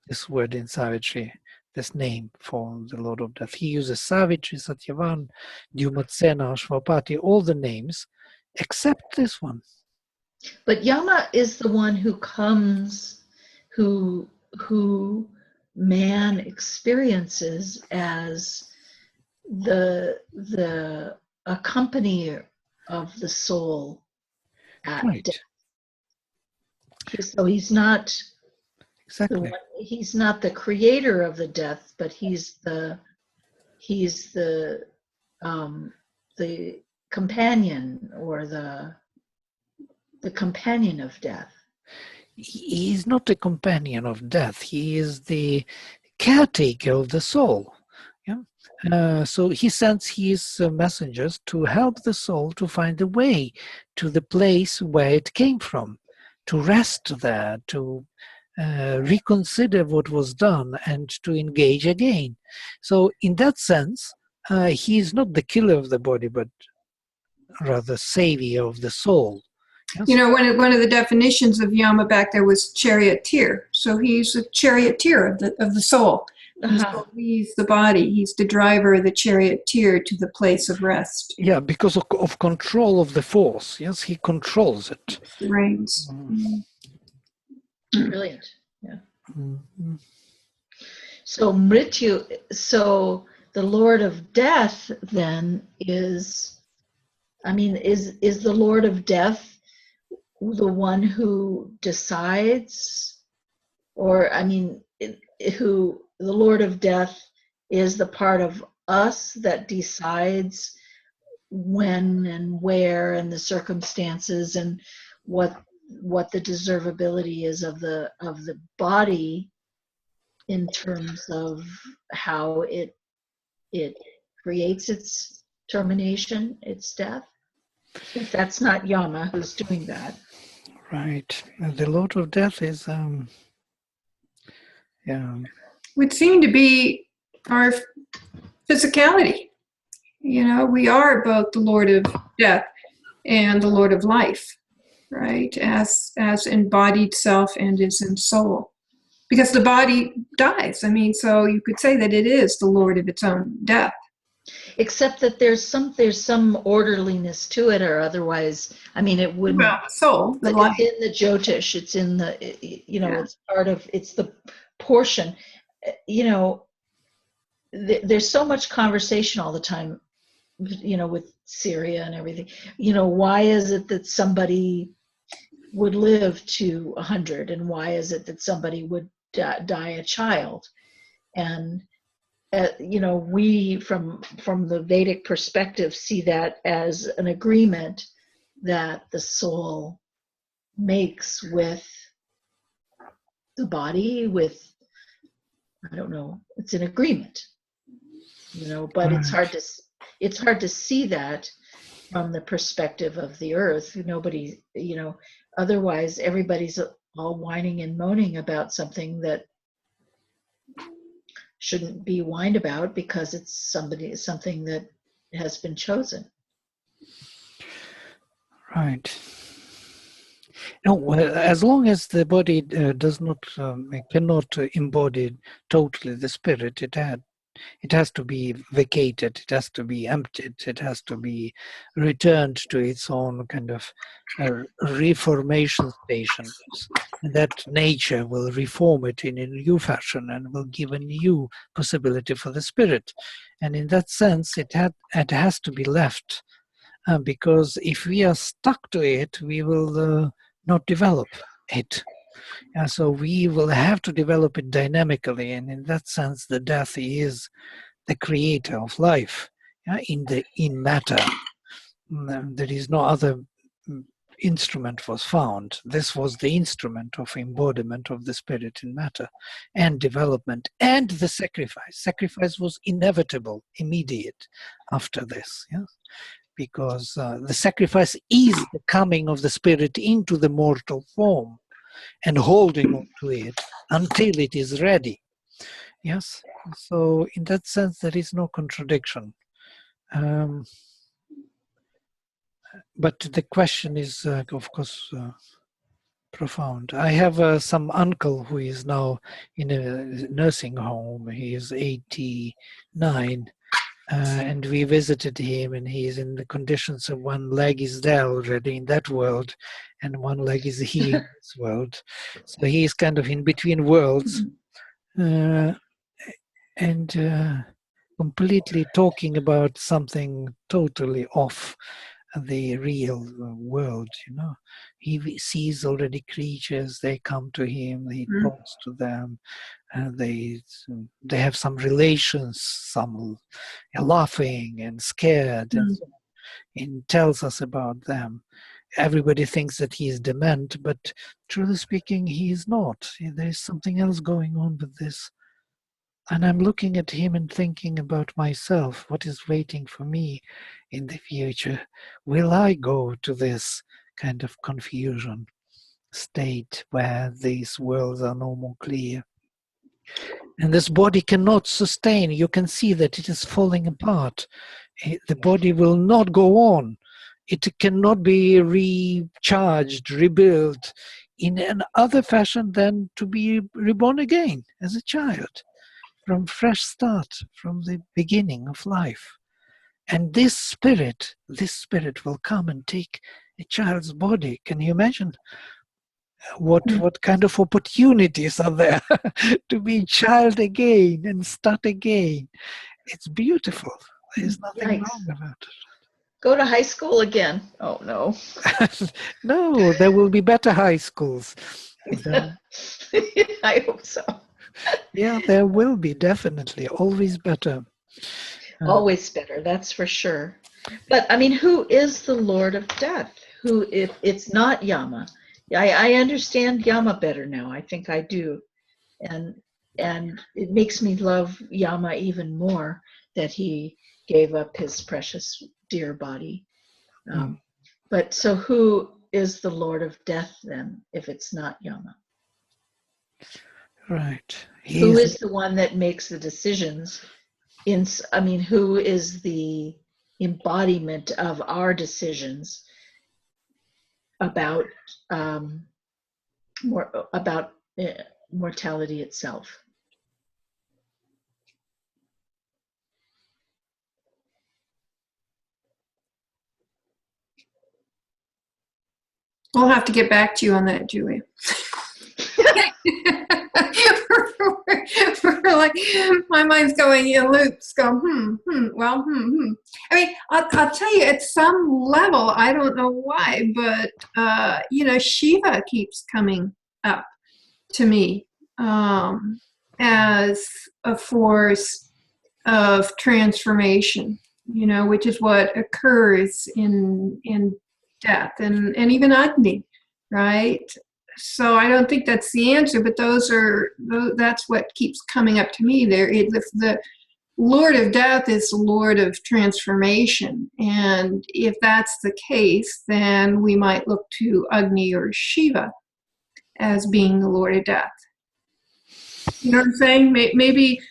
this word in Savitri, this name for the Lord of Death. He uses Savitri, Satyavan, Dyumatsena, Ashwapati, all the names, except this one. But Yama is the one who comes, who man experiences as the accompanier of the soul at Right, death. So he's not exactly. he's not the creator of the death, but he's the companion, or the companion of death. He is not a companion of death. He is the caretaker of the soul. Yeah? So he sends his messengers to help the soul to find a way to the place where it came from, to rest there, to reconsider what was done, and to engage again. So in that sense, he is not the killer of the body, but rather savior of the soul. Yes? You know, one of the definitions of Yama back there was charioteer. So he's a charioteer of the soul. The soul leaves the body. He's the driver, the charioteer to the place of rest. Yeah, because of control of the force. Yes, he controls it. The reins. Brilliant. Yeah. Mm-hmm. So Mrityu, so the Lord of Death then is the Lord of Death the one who decides, or who the Lord of Death is the part of us that decides when and where and the circumstances and what the deservability is of the body in terms of how it creates its termination, its death. If that's not Yama who's doing that. Right. The Lord of Death is, Would seem to be our physicality. You know, we are both the Lord of Death and the Lord of Life, right? As embodied self and is in soul. Because the body dies. I mean, so you could say that it is the Lord of its own death. Except that there's some orderliness to it, or otherwise, it wouldn't. Well, the soul, the But life. it's in the Jyotish. It's in the, it's part of. It's the portion. There's so much conversation all the time, with Syria and everything. Why is it that somebody would live to 100, and why is it that somebody would die a child? And we from the Vedic perspective see that as an agreement that the soul makes with the body, with, I don't know, it's an agreement, but it's hard to see that from the perspective of the earth. Nobody, otherwise everybody's all whining and moaning about something that shouldn't be whined about because it's something that has been chosen. right. No, as long as the body does not cannot embody totally the spirit, it has to be vacated, it has to be emptied, it has to be returned to its own kind of reformation station. And that nature will reform it in a new fashion and will give a new possibility for the spirit. And in that sense, it has to be left, because if we are stuck to it, we will not develop it. So we will have to develop it dynamically, and in that sense, the death is the creator of life, in matter. There is no other instrument was found. This was the instrument of embodiment of the spirit in matter and development, and the sacrifice. Sacrifice was inevitable, immediate after this, yes? Because the sacrifice is the coming of the spirit into the mortal form and holding on to it until it is ready. Yes, so in that sense there is no contradiction. But the question is, of course, profound. I have some uncle who is now in a nursing home. He is 89, and we visited him, and he is in the conditions of one leg is there already in that world, and one leg is here in this world. So he is kind of in between worlds, and completely talking about something totally off the real world, you know. He sees already creatures, they come to him, he talks to them, and they have some relations, some are laughing and scared, and so on, and tells us about them. Everybody thinks that he is dement, but truly speaking, he is not. There is something else going on with this. And I'm looking at him and thinking about myself, what is waiting for me in the future? Will I go to this kind of confusion state where these worlds are no more clear? And this body cannot sustain. You can see that it is falling apart. The body will not go on. It cannot be recharged, rebuilt in another fashion than to be reborn again as a child. From fresh start, from the beginning of life. And this spirit will come and take a child's body. Can you imagine what kind of opportunities are there to be child again and start again? It's beautiful. There's nothing wrong about it. Go to high school again. Oh, no. No, there will be better high schools. I hope so. Yeah, there will be, definitely. Always better. Always better, that's for sure. But I mean, who is the Lord of Death? Who, if it's not Yama? I understand Yama better now. I think I do. And it makes me love Yama even more that he gave up his precious dear body. But so who is the Lord of Death then, if it's not Yama? Right. Who is the one that makes the decisions? Who is the embodiment of our decisions about mortality itself? We'll have to get back to you on that, Julia. We're like, my mind's going in loops. I mean, I'll tell you, at some level, I don't know why, but Shiva keeps coming up to me as a force of transformation. Which is what occurs in death and even Agni, right? So I don't think that's the answer, but that's what keeps coming up to me there. The Lord of Death is the Lord of transformation. And if that's the case, then we might look to Agni or Shiva as being the Lord of Death. You know what I'm saying? Maybe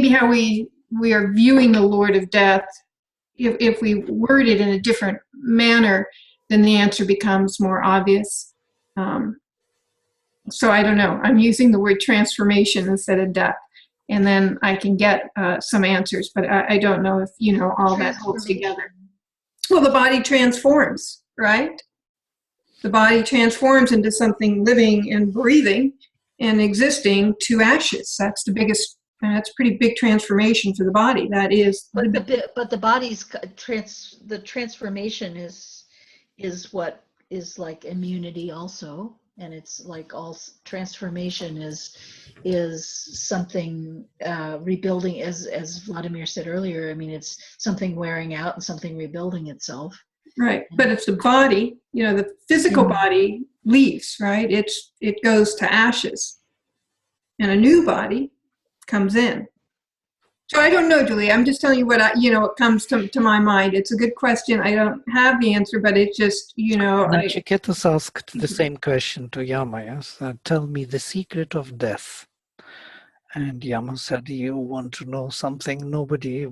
how we are viewing the Lord of Death, if we word it in a different manner, then the answer becomes more obvious. So I don't know. I'm using the word transformation instead of death, and then I can get some answers, but I don't know if all that holds together. Well, the body transforms, right? The body transforms into something living and breathing and existing to ashes. That's the biggest. That's a pretty big transformation for the body. That is. But the body's the transformation is what is like immunity also. And it's like all transformation is something rebuilding, as Vladimir said earlier. I mean, it's something wearing out and something rebuilding itself. Right. But if the body, the physical body leaves, right, it goes to ashes and a new body comes in. So I don't know, Julie. I'm just telling you what what comes to my mind. It's a good question. I don't have the answer, but it just, Nachiketas asked the same question to Yama, yes? Tell me the secret of death. And Yama said, you want to know something nobody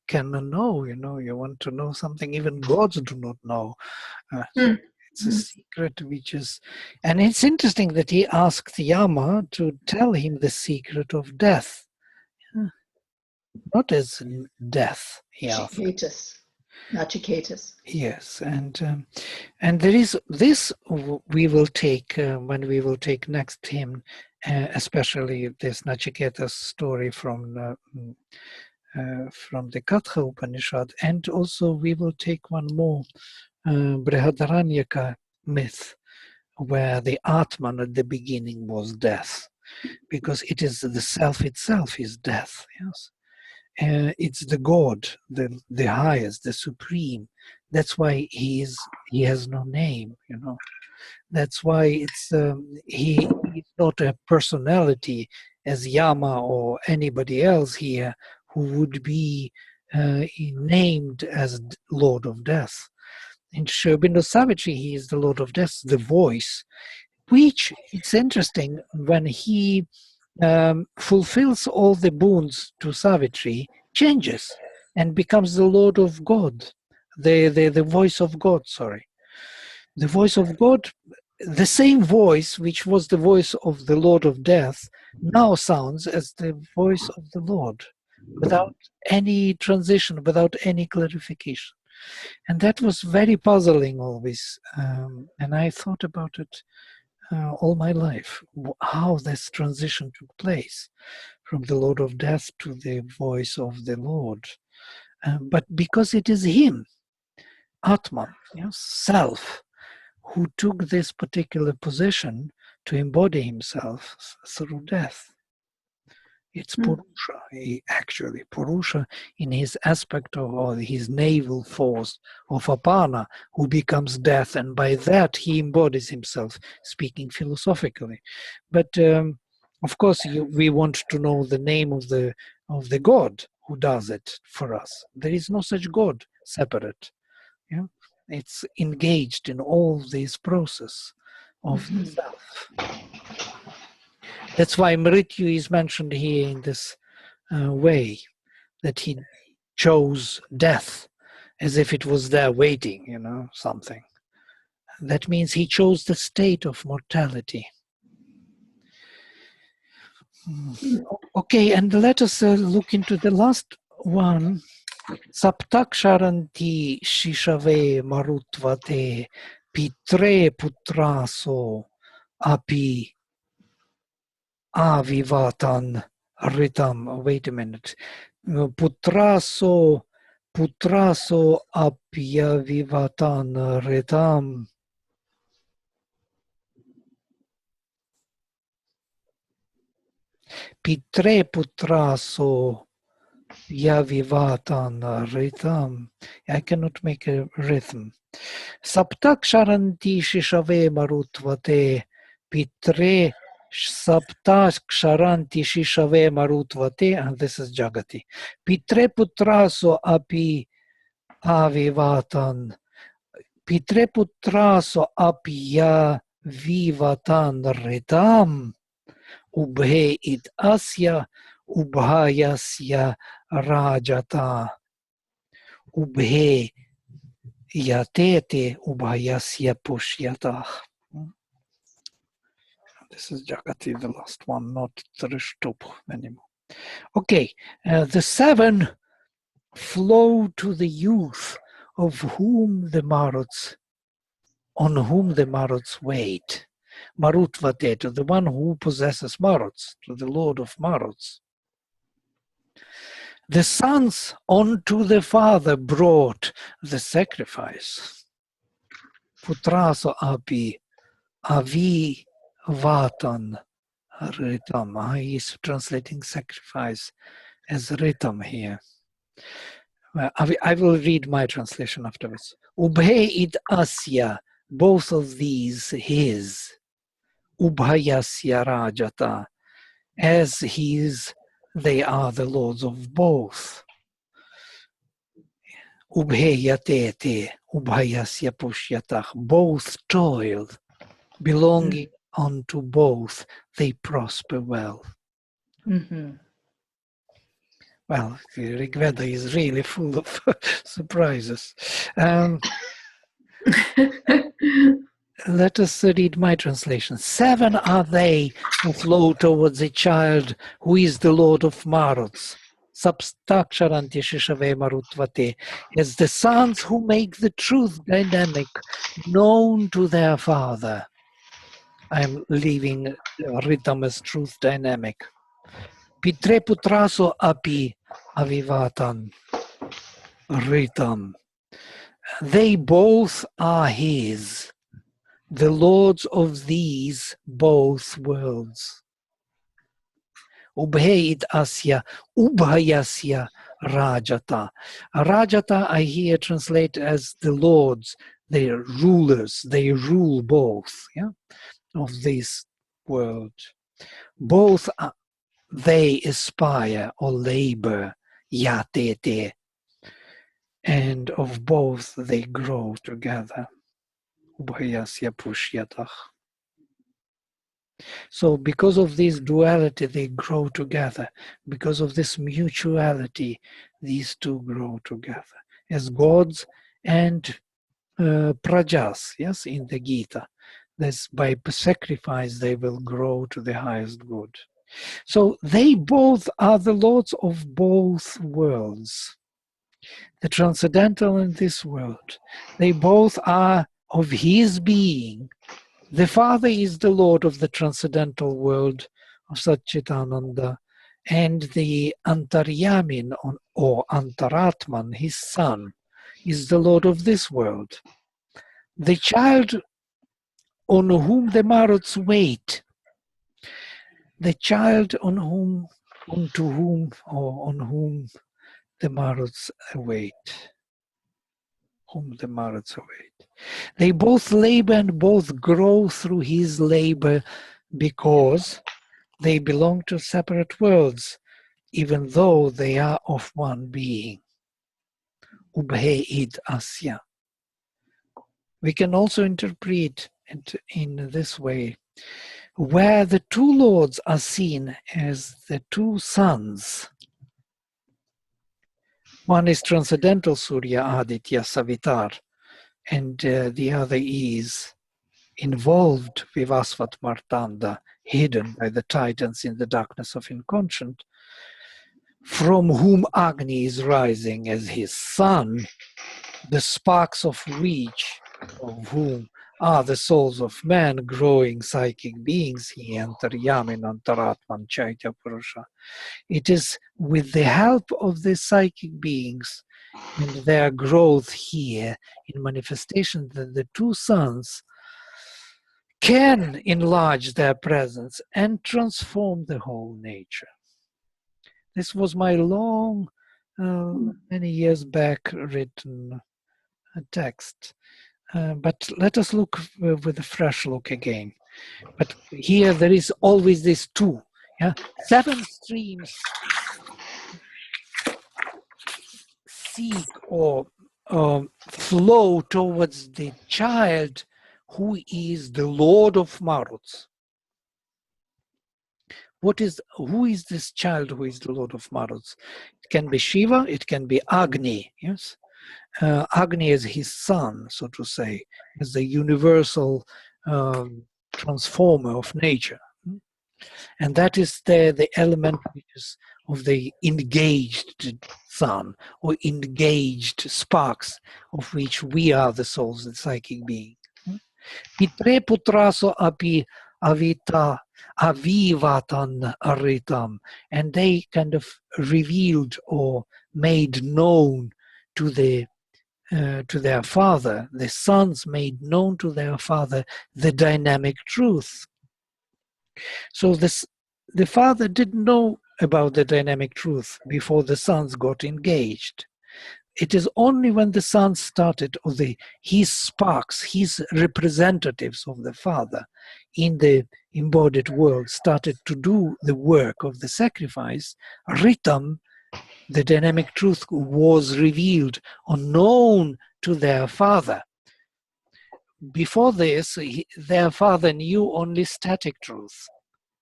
can know, you want to know something even gods do not know. It's a secret which is, and it's interesting that he asked Yama to tell him the secret of death. Not as death, he asked. Nachiketas. Yes, and there is this we will take when we will take next hymn, especially this Nachiketas story from the Katha Upanishad, and also we will take one more Brihadaranyaka myth, where the Atman at the beginning was death, because it is the self itself is death. Yes. It's the God, the highest, the supreme. That's why he has no name, That's why it's he's not a personality as Yama or anybody else here who would be named as Lord of Death. In Sri Aurobindo Savitri, he is the Lord of Death, the voice, which it's interesting when he fulfills all the boons to Savitri, changes and becomes the Lord of God, the voice of God, sorry. The voice of God, the same voice which was the voice of the Lord of Death, now sounds as the voice of the Lord, without any transition, without any clarification. And that was very puzzling always. And I thought about it all my life, how this transition took place from the Lord of Death to the voice of the Lord. But because it is him, Atman, self, who took this particular position to embody himself through death. It's Purusha, actually. Purusha in his aspect of, or his naval force of Apana, who becomes death, and by that he embodies himself, speaking philosophically. But of course, we want to know the name of the God who does it for us. There is no such God separate. Yeah, it's engaged in all this process of the self. That's why Mrityu is mentioned here in this way, that he chose death as if it was there waiting, something. That means he chose the state of mortality. Okay, and let us look into the last one. Saptaksharanti shishave marutvate pitre putraso api avivatan ritam. Wait a minute. Putraso apyavivatan ritam. Pitre putraso yavivatan ritam. I cannot make a rhythm. Saptaksharanti shishave marutvate pitre Saptaksharanti shishave marutvate, and this is Jagati. Pitre putraso api avivatan. Pitre putraso apya vivatan ritam. Ubhe it asya ubhayasya rajata. Ubhe yatete ubhayasya pushyatah. This is Jagati, the last one, not Trishtup anymore. Okay, the seven flow to the youth on whom the Maruts wait. Marutvate, to the one who possesses Maruts, to the Lord of Maruts. The sons unto the father brought the sacrifice. Putraso api Avi Vatan Ritam. He is translating sacrifice as Ritam here. I will read my translation afterwards. Ubhe id asya, both of these his. Ubhayasya rajata, as his, they are the lords of both. Ubheyatete, ubhayasya pushyatach, both toil, belonging unto both, they prosper well. Mm-hmm. Well, the Rig Veda is really full of surprises. Let us read my translation. 7 are they who flow towards a child who is the Lord of Maruts. Substaksharanti Shishave Marutvate, as the sons who make the truth dynamic known to their father. I am leaving Ritam as truth dynamic. Pitre putraso api avivatan Ritam. They both are his, the lords of these both worlds. Ubheit asya, ubhayasya rajata. Rajata I hear translate as the lords, they are rulers, they rule both, of this world. Both they aspire or labor, yatete, and of both they grow together. Ubhayasya pushyatach. So because of this duality, they grow together. Because of this mutuality, these two grow together. As gods and prajas, yes, in the Gita. This, by sacrifice, they will grow to the highest good. So they both are the lords of both worlds. The transcendental and this world. They both are of his being. The Father is the Lord of the transcendental world of Satchitananda, and the Antaryamin or Antaratman, his son, is the Lord of this world. The child on whom the Maruts wait, the child on whom the Maruts await, whom the Maruts await. They both labor and both grow through his labor because they belong to separate worlds, even though they are of one being. Ubhe id asya. We can also interpret it in this way, where the two lords are seen as the two sons. One is transcendental Surya Aditya Savitar, and the other is involved Vivasvat Martanda, hidden by the Titans in the darkness of inconscient, from whom Agni is rising as his son, the sparks of which, of whom are the souls of men, growing psychic beings, he Antaryamin, Antaratman, Chaitya Purusha. It is with the help of the psychic beings and their growth here in manifestation that the two sons can enlarge their presence and transform the whole nature. This was my long, many years back written text. But let us look with a fresh look again. But here there is always this two. 7 streams seek or flow towards the child who is the Lord of Maruts. Who is this child who is the Lord of Maruts? It can be Shiva, it can be Agni, yes? Agni is his son, so to say, as the universal transformer of nature. And that is the element which is of the engaged sun, or engaged sparks, of which we are the souls, the psychic being. Pitre putraso api avivatan aritam, and they kind of revealed or made known to the to their father. The sons made known to their father the dynamic truth. So the father didn't know about the dynamic truth before the sons got engaged. It is only when the sons started, or his sparks, his representatives of the father in the embodied world started to do the work of the sacrifice, rhythm, the dynamic truth was revealed or known to their father. Before this, their father knew only static truth.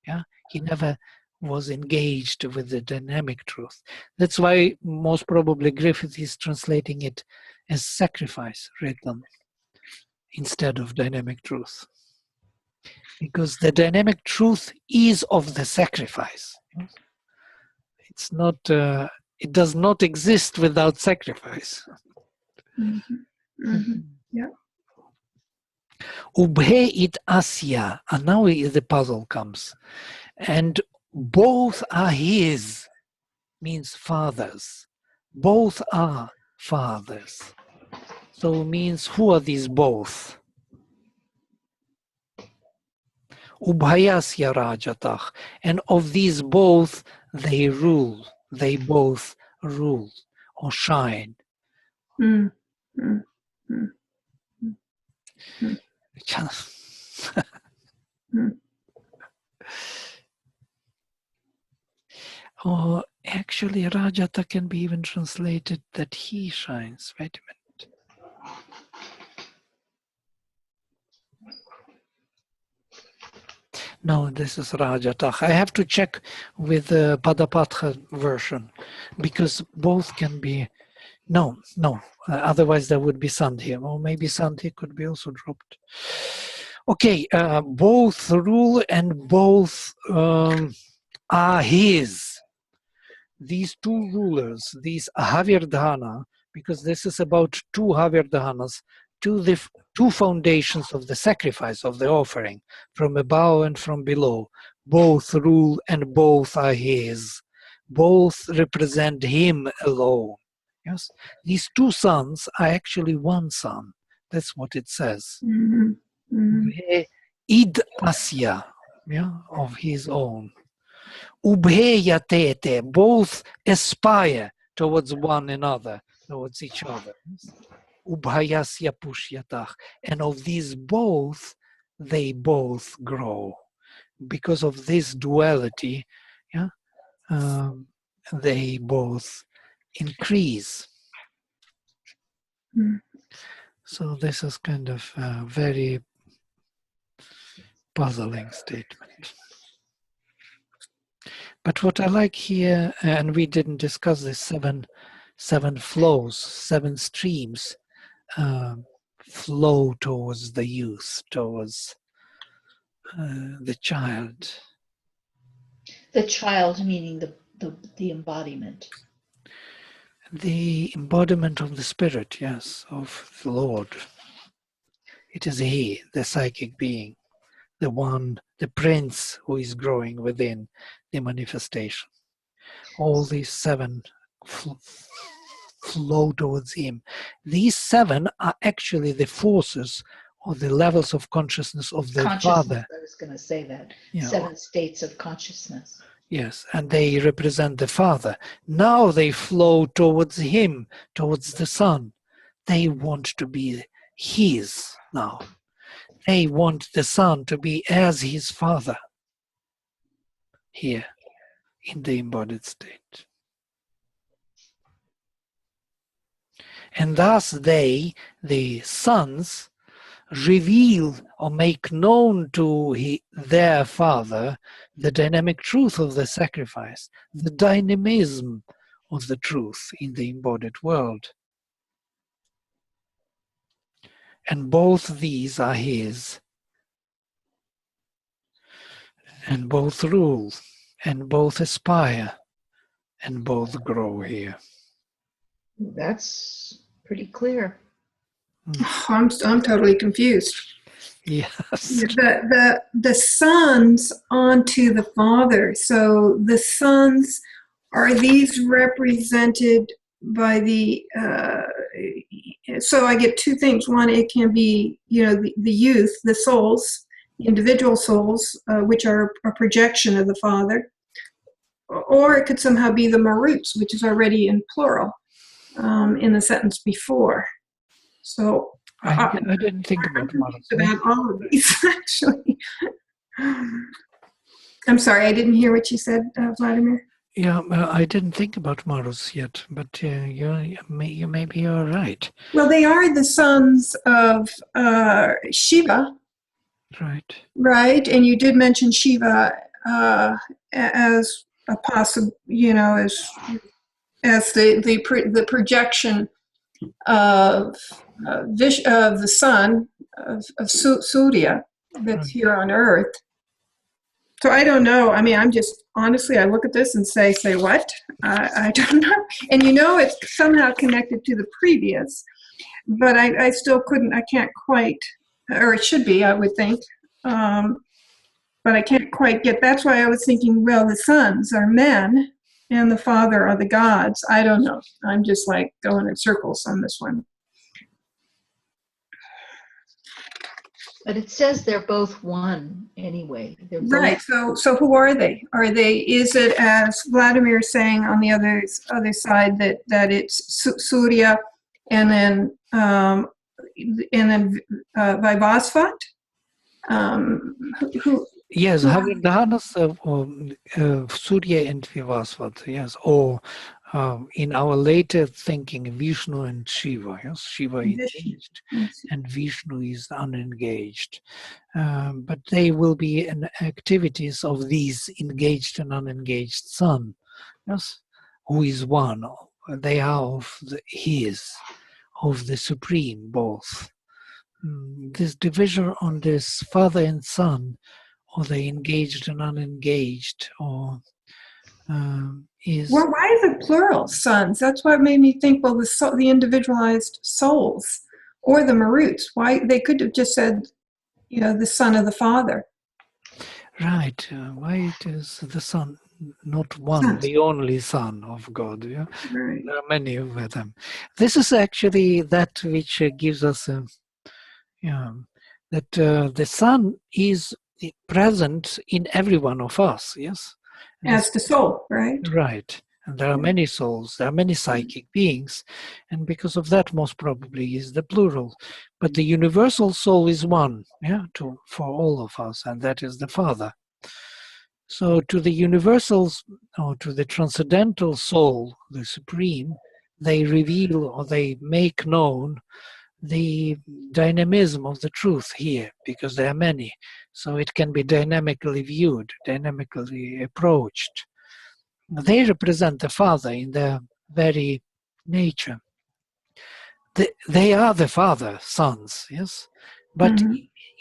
Yeah, he never was engaged with the dynamic truth. That's why most probably Griffith is translating it as sacrifice rhythm instead of dynamic truth. Because the dynamic truth is of the sacrifice. It's not, it does not exist without sacrifice. Yeah. Ubhe it asya, and now the puzzle comes. And both are his, means fathers. Both are fathers. So means who are these both? Ubhayasya rajatach. And of these both they rule. They both rule or shine. Mm. Mm. Mm. Mm. Or actually Rajata can be even translated that he shines. Wait a minute. No, this is Rajatah. I have to check with the Padapatha version because both can be. No. Otherwise there would be Sandhi. Or maybe Sandhi could be also dropped. Okay, both rule and both are his. These two rulers, these Havirdhana, because this is about two Havirdhanas, two foundations of the sacrifice, of the offering, from above and from below. Both rule and both are his. Both represent him alone. Yes, these two sons are actually one son. That's what it says. Mm-hmm. Mm-hmm. Id asya, yeah, of his own. Ubheyatete, both aspire towards one another, towards each other. Ubhayasya pushyatach. And of these both, they both grow. Because of this duality, yeah, they both increase. Mm. So this is kind of a very puzzling statement. But what I like here, and we didn't discuss this, seven flows, seven streams flow towards the youth, towards the child. The child meaning the embodiment. The embodiment of the spirit, yes, of the Lord. It is he, the psychic being, the one, the prince who is growing within the manifestation. All these seven flow towards him. These seven are actually the forces or the levels of consciousness of the Father. I was going to say that. Yeah. 7 states of consciousness. Yes, and they represent the Father. Now they flow towards him, towards the Son. They want to be his now. They want the Son to be as his Father here in the embodied state. And thus they, the sons, reveal or make known to their father the dynamic truth of the sacrifice, the dynamism of the truth in the embodied world. And both these are his. And both rule, and both aspire, and both grow here. That's pretty clear. I'm totally confused. Yes. The sons onto the father. So the sons, are these represented so I get two things. One, it can be, the youth, the souls, the individual souls, which are a projection of the Father, or it could somehow be the Maruts, which is already in plural in the sentence before. So I didn't think about Marus. about all of these, actually. I'm sorry, I didn't hear what you said, Vladimir. Yeah, I didn't think about Marus yet, but maybe you're right. Well, they are the sons of Shiva, Right. right? And you did mention Shiva as a possible, as the projection of of the sun of Surya that's Right. here on Earth. So I don't know. I mean, I'm just honestly, I look at this and say what? I don't know. And it's somehow connected to the previous, but I still couldn't. I can't quite, or it should be, I would think. But I can't quite get. That's why I was thinking. Well, the sons are men, and the father are the gods. I don't know. I'm just like going in circles on this one. But it says they're both one anyway. They're both Right. So who are they? Is it, as Vladimir is saying on the other side, that it's Surya and then Vaivasvat? Who? Yes, Havirdhane's Surya and Vivasvat, yes, or in our later thinking, Vishnu and Shiva, yes, Shiva is engaged and Vishnu is unengaged. But they will be activities of these engaged and unengaged sun, yes, who is one. They are of of the Supreme, both. This division on this father and son, or they engaged and unengaged, or is... Well, why is it plural, sons? That's what made me think, well, the individualized souls, or the Maruts. Why? They could have just said, the son of the father. Right. Why it is the son, not one, Sons. the only son of God. Yeah? Right. There are many of them. This is actually that which gives us that the Son is present in every one of us, yes? As the soul, right? Right. And there are many souls, there are many psychic beings, and because of that, most probably is the plural. But the universal soul is one, for all of us, and that is the Father. So to the universals, or to the transcendental soul, the Supreme, they reveal or they make known the dynamism of the truth here, because there are many. So it can be dynamically viewed, dynamically approached. They represent the Father in their very nature. They are the Father, sons, yes? But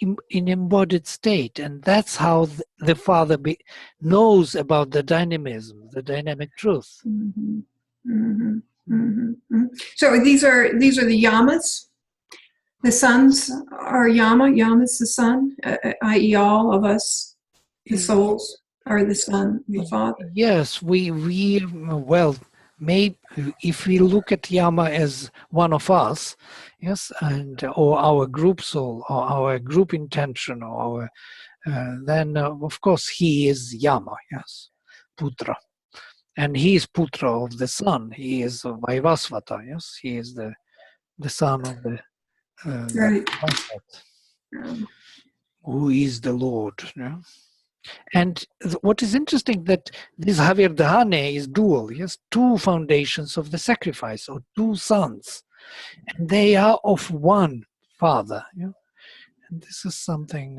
in embodied state, and that's how the Father knows about the dynamism, the dynamic truth. Mm-hmm. Mm-hmm. Mm-hmm. So these are the yamas. The sons are Yama. Yama's the son, i.e., all of us, the souls, are the son, the Father. Yes, well, maybe if we look at Yama as one of us, yes, or our group soul, or our group intention, or then of course he is Yama, yes, Putra, and he is Putra of the sun. He is Vaivasvata, yes, he is the son of the. Right. Who is the Lord? And what is interesting that this Havirdhane is dual. He has two foundations of the sacrifice, or two sons, and they are of one father. And this is something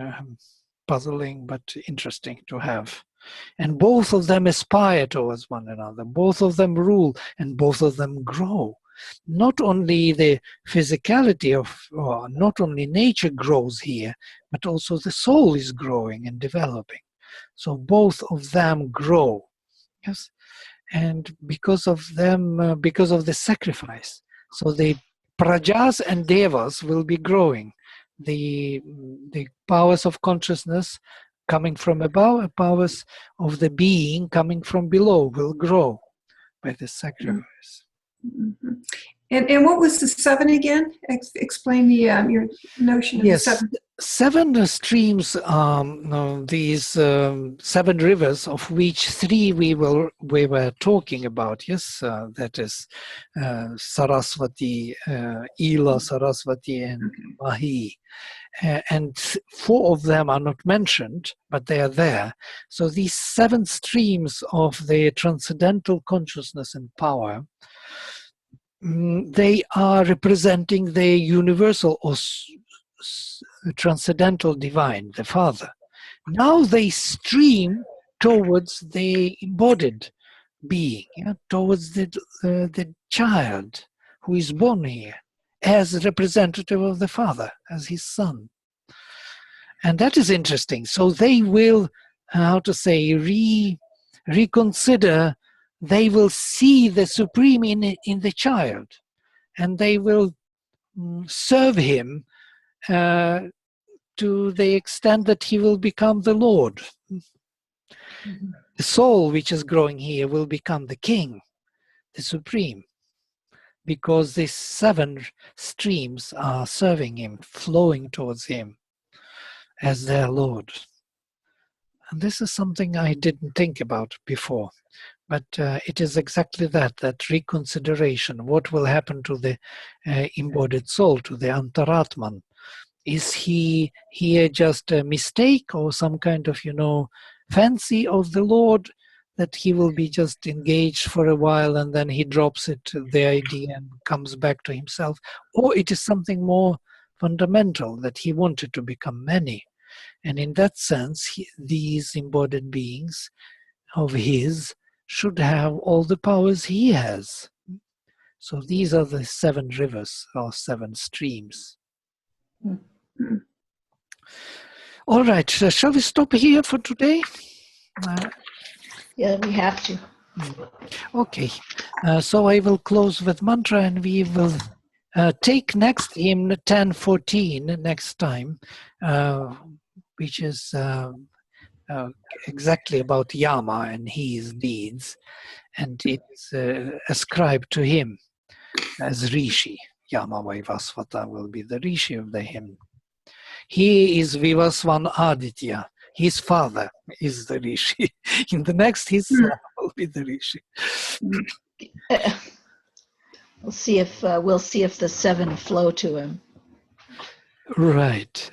puzzling but interesting to have. And both of them aspire towards one another. Both of them rule, and both of them grow. Not only the physicality not only nature grows here, but also the soul is growing and developing. So both of them grow, yes, and because of them, because of the sacrifice. So the prajas and devas will be growing. The powers of consciousness coming from above, powers of the being coming from below will grow by the sacrifice. Mhm. And what was the 7 again? Explain the your notion of the Yes, 7. 7 streams, these 7 rivers, of which 3 we were talking about. Yes, that is Saraswati, Ila, Saraswati, and Mahi. And 4 of them are not mentioned, but they are there. So these 7 streams of the transcendental consciousness and power, they are representing the universal or transcendental divine, the Father. Now they stream towards the embodied being, towards the child who is born here as representative of the Father, as his son. And that is interesting. So they will, how to say, reconsider, they will see the supreme in the child, and they will serve him to the extent that he will become the Lord. Mhm. The soul which is growing here will become the king, the supreme, because these 7 streams are serving him, flowing towards him as their Lord. And this is something I didn't think about before, but it is exactly that reconsideration. What will happen to the embodied soul, to the Antaratman? Is he here just a mistake or some kind of, fancy of the Lord, that he will be just engaged for a while and then he drops it, the idea, and comes back to himself? Or it is something more fundamental, that he wanted to become many. And in that sense, these embodied beings of his should have all the powers he has. So these are the 7 rivers or 7 streams. Mm-hmm. All right, shall we stop here for today? Yeah, we have to. Okay, so I will close with mantra, and we will take next hymn 1014 next time, which is exactly about Yama and his deeds, and it's ascribed to him as Rishi. Yama Vaivasvata will be the Rishi of the hymn. He is Vivasvan Aditya. His father is the Rishi. In the next, his son will be the Rishi. We'll see if the 7 flow to him. Right.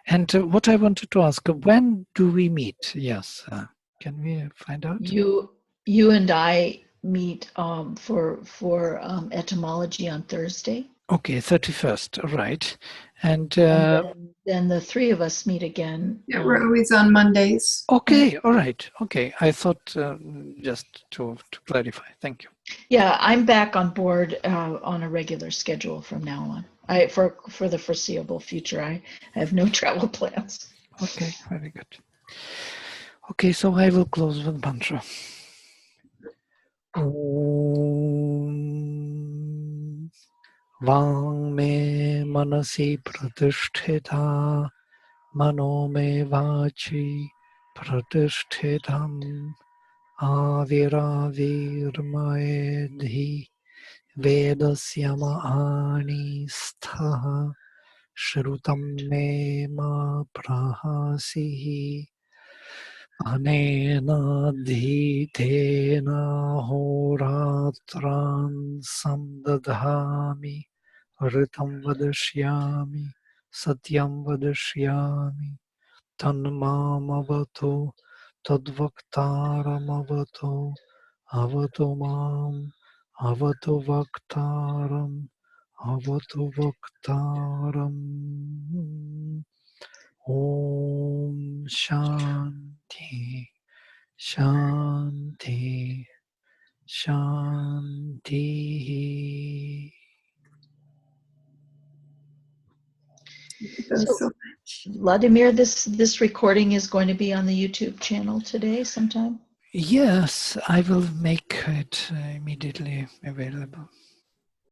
And what I wanted to ask, when do we meet? Yes. Can we find out? You and I meet for etymology on Thursday. Okay, 31st. Right. And then the 3 of us meet again. Yeah, we're always on Mondays. Okay, all right. Okay, I thought just to clarify. Thank you. Yeah, I'm back on board on a regular schedule from now on. For the foreseeable future, I have no travel plans. Okay, very good. Okay, so I will close with mantra. Om Vang me manasi pratisthita mano me vachi pratishthitam avirāvirmaedhi vedasyama ani sthaha shrutam me ma prahasihi anena dhitena horatran samdadhami ritam vadashyami satyam vadashyami tanmamavato tadvaktaramavato avato mam avato vaktaram avato vaktaram. Om Shanti Shanti Shanti. So Vladimir, this recording is going to be on the YouTube channel today sometime? Yes, I will make it immediately available.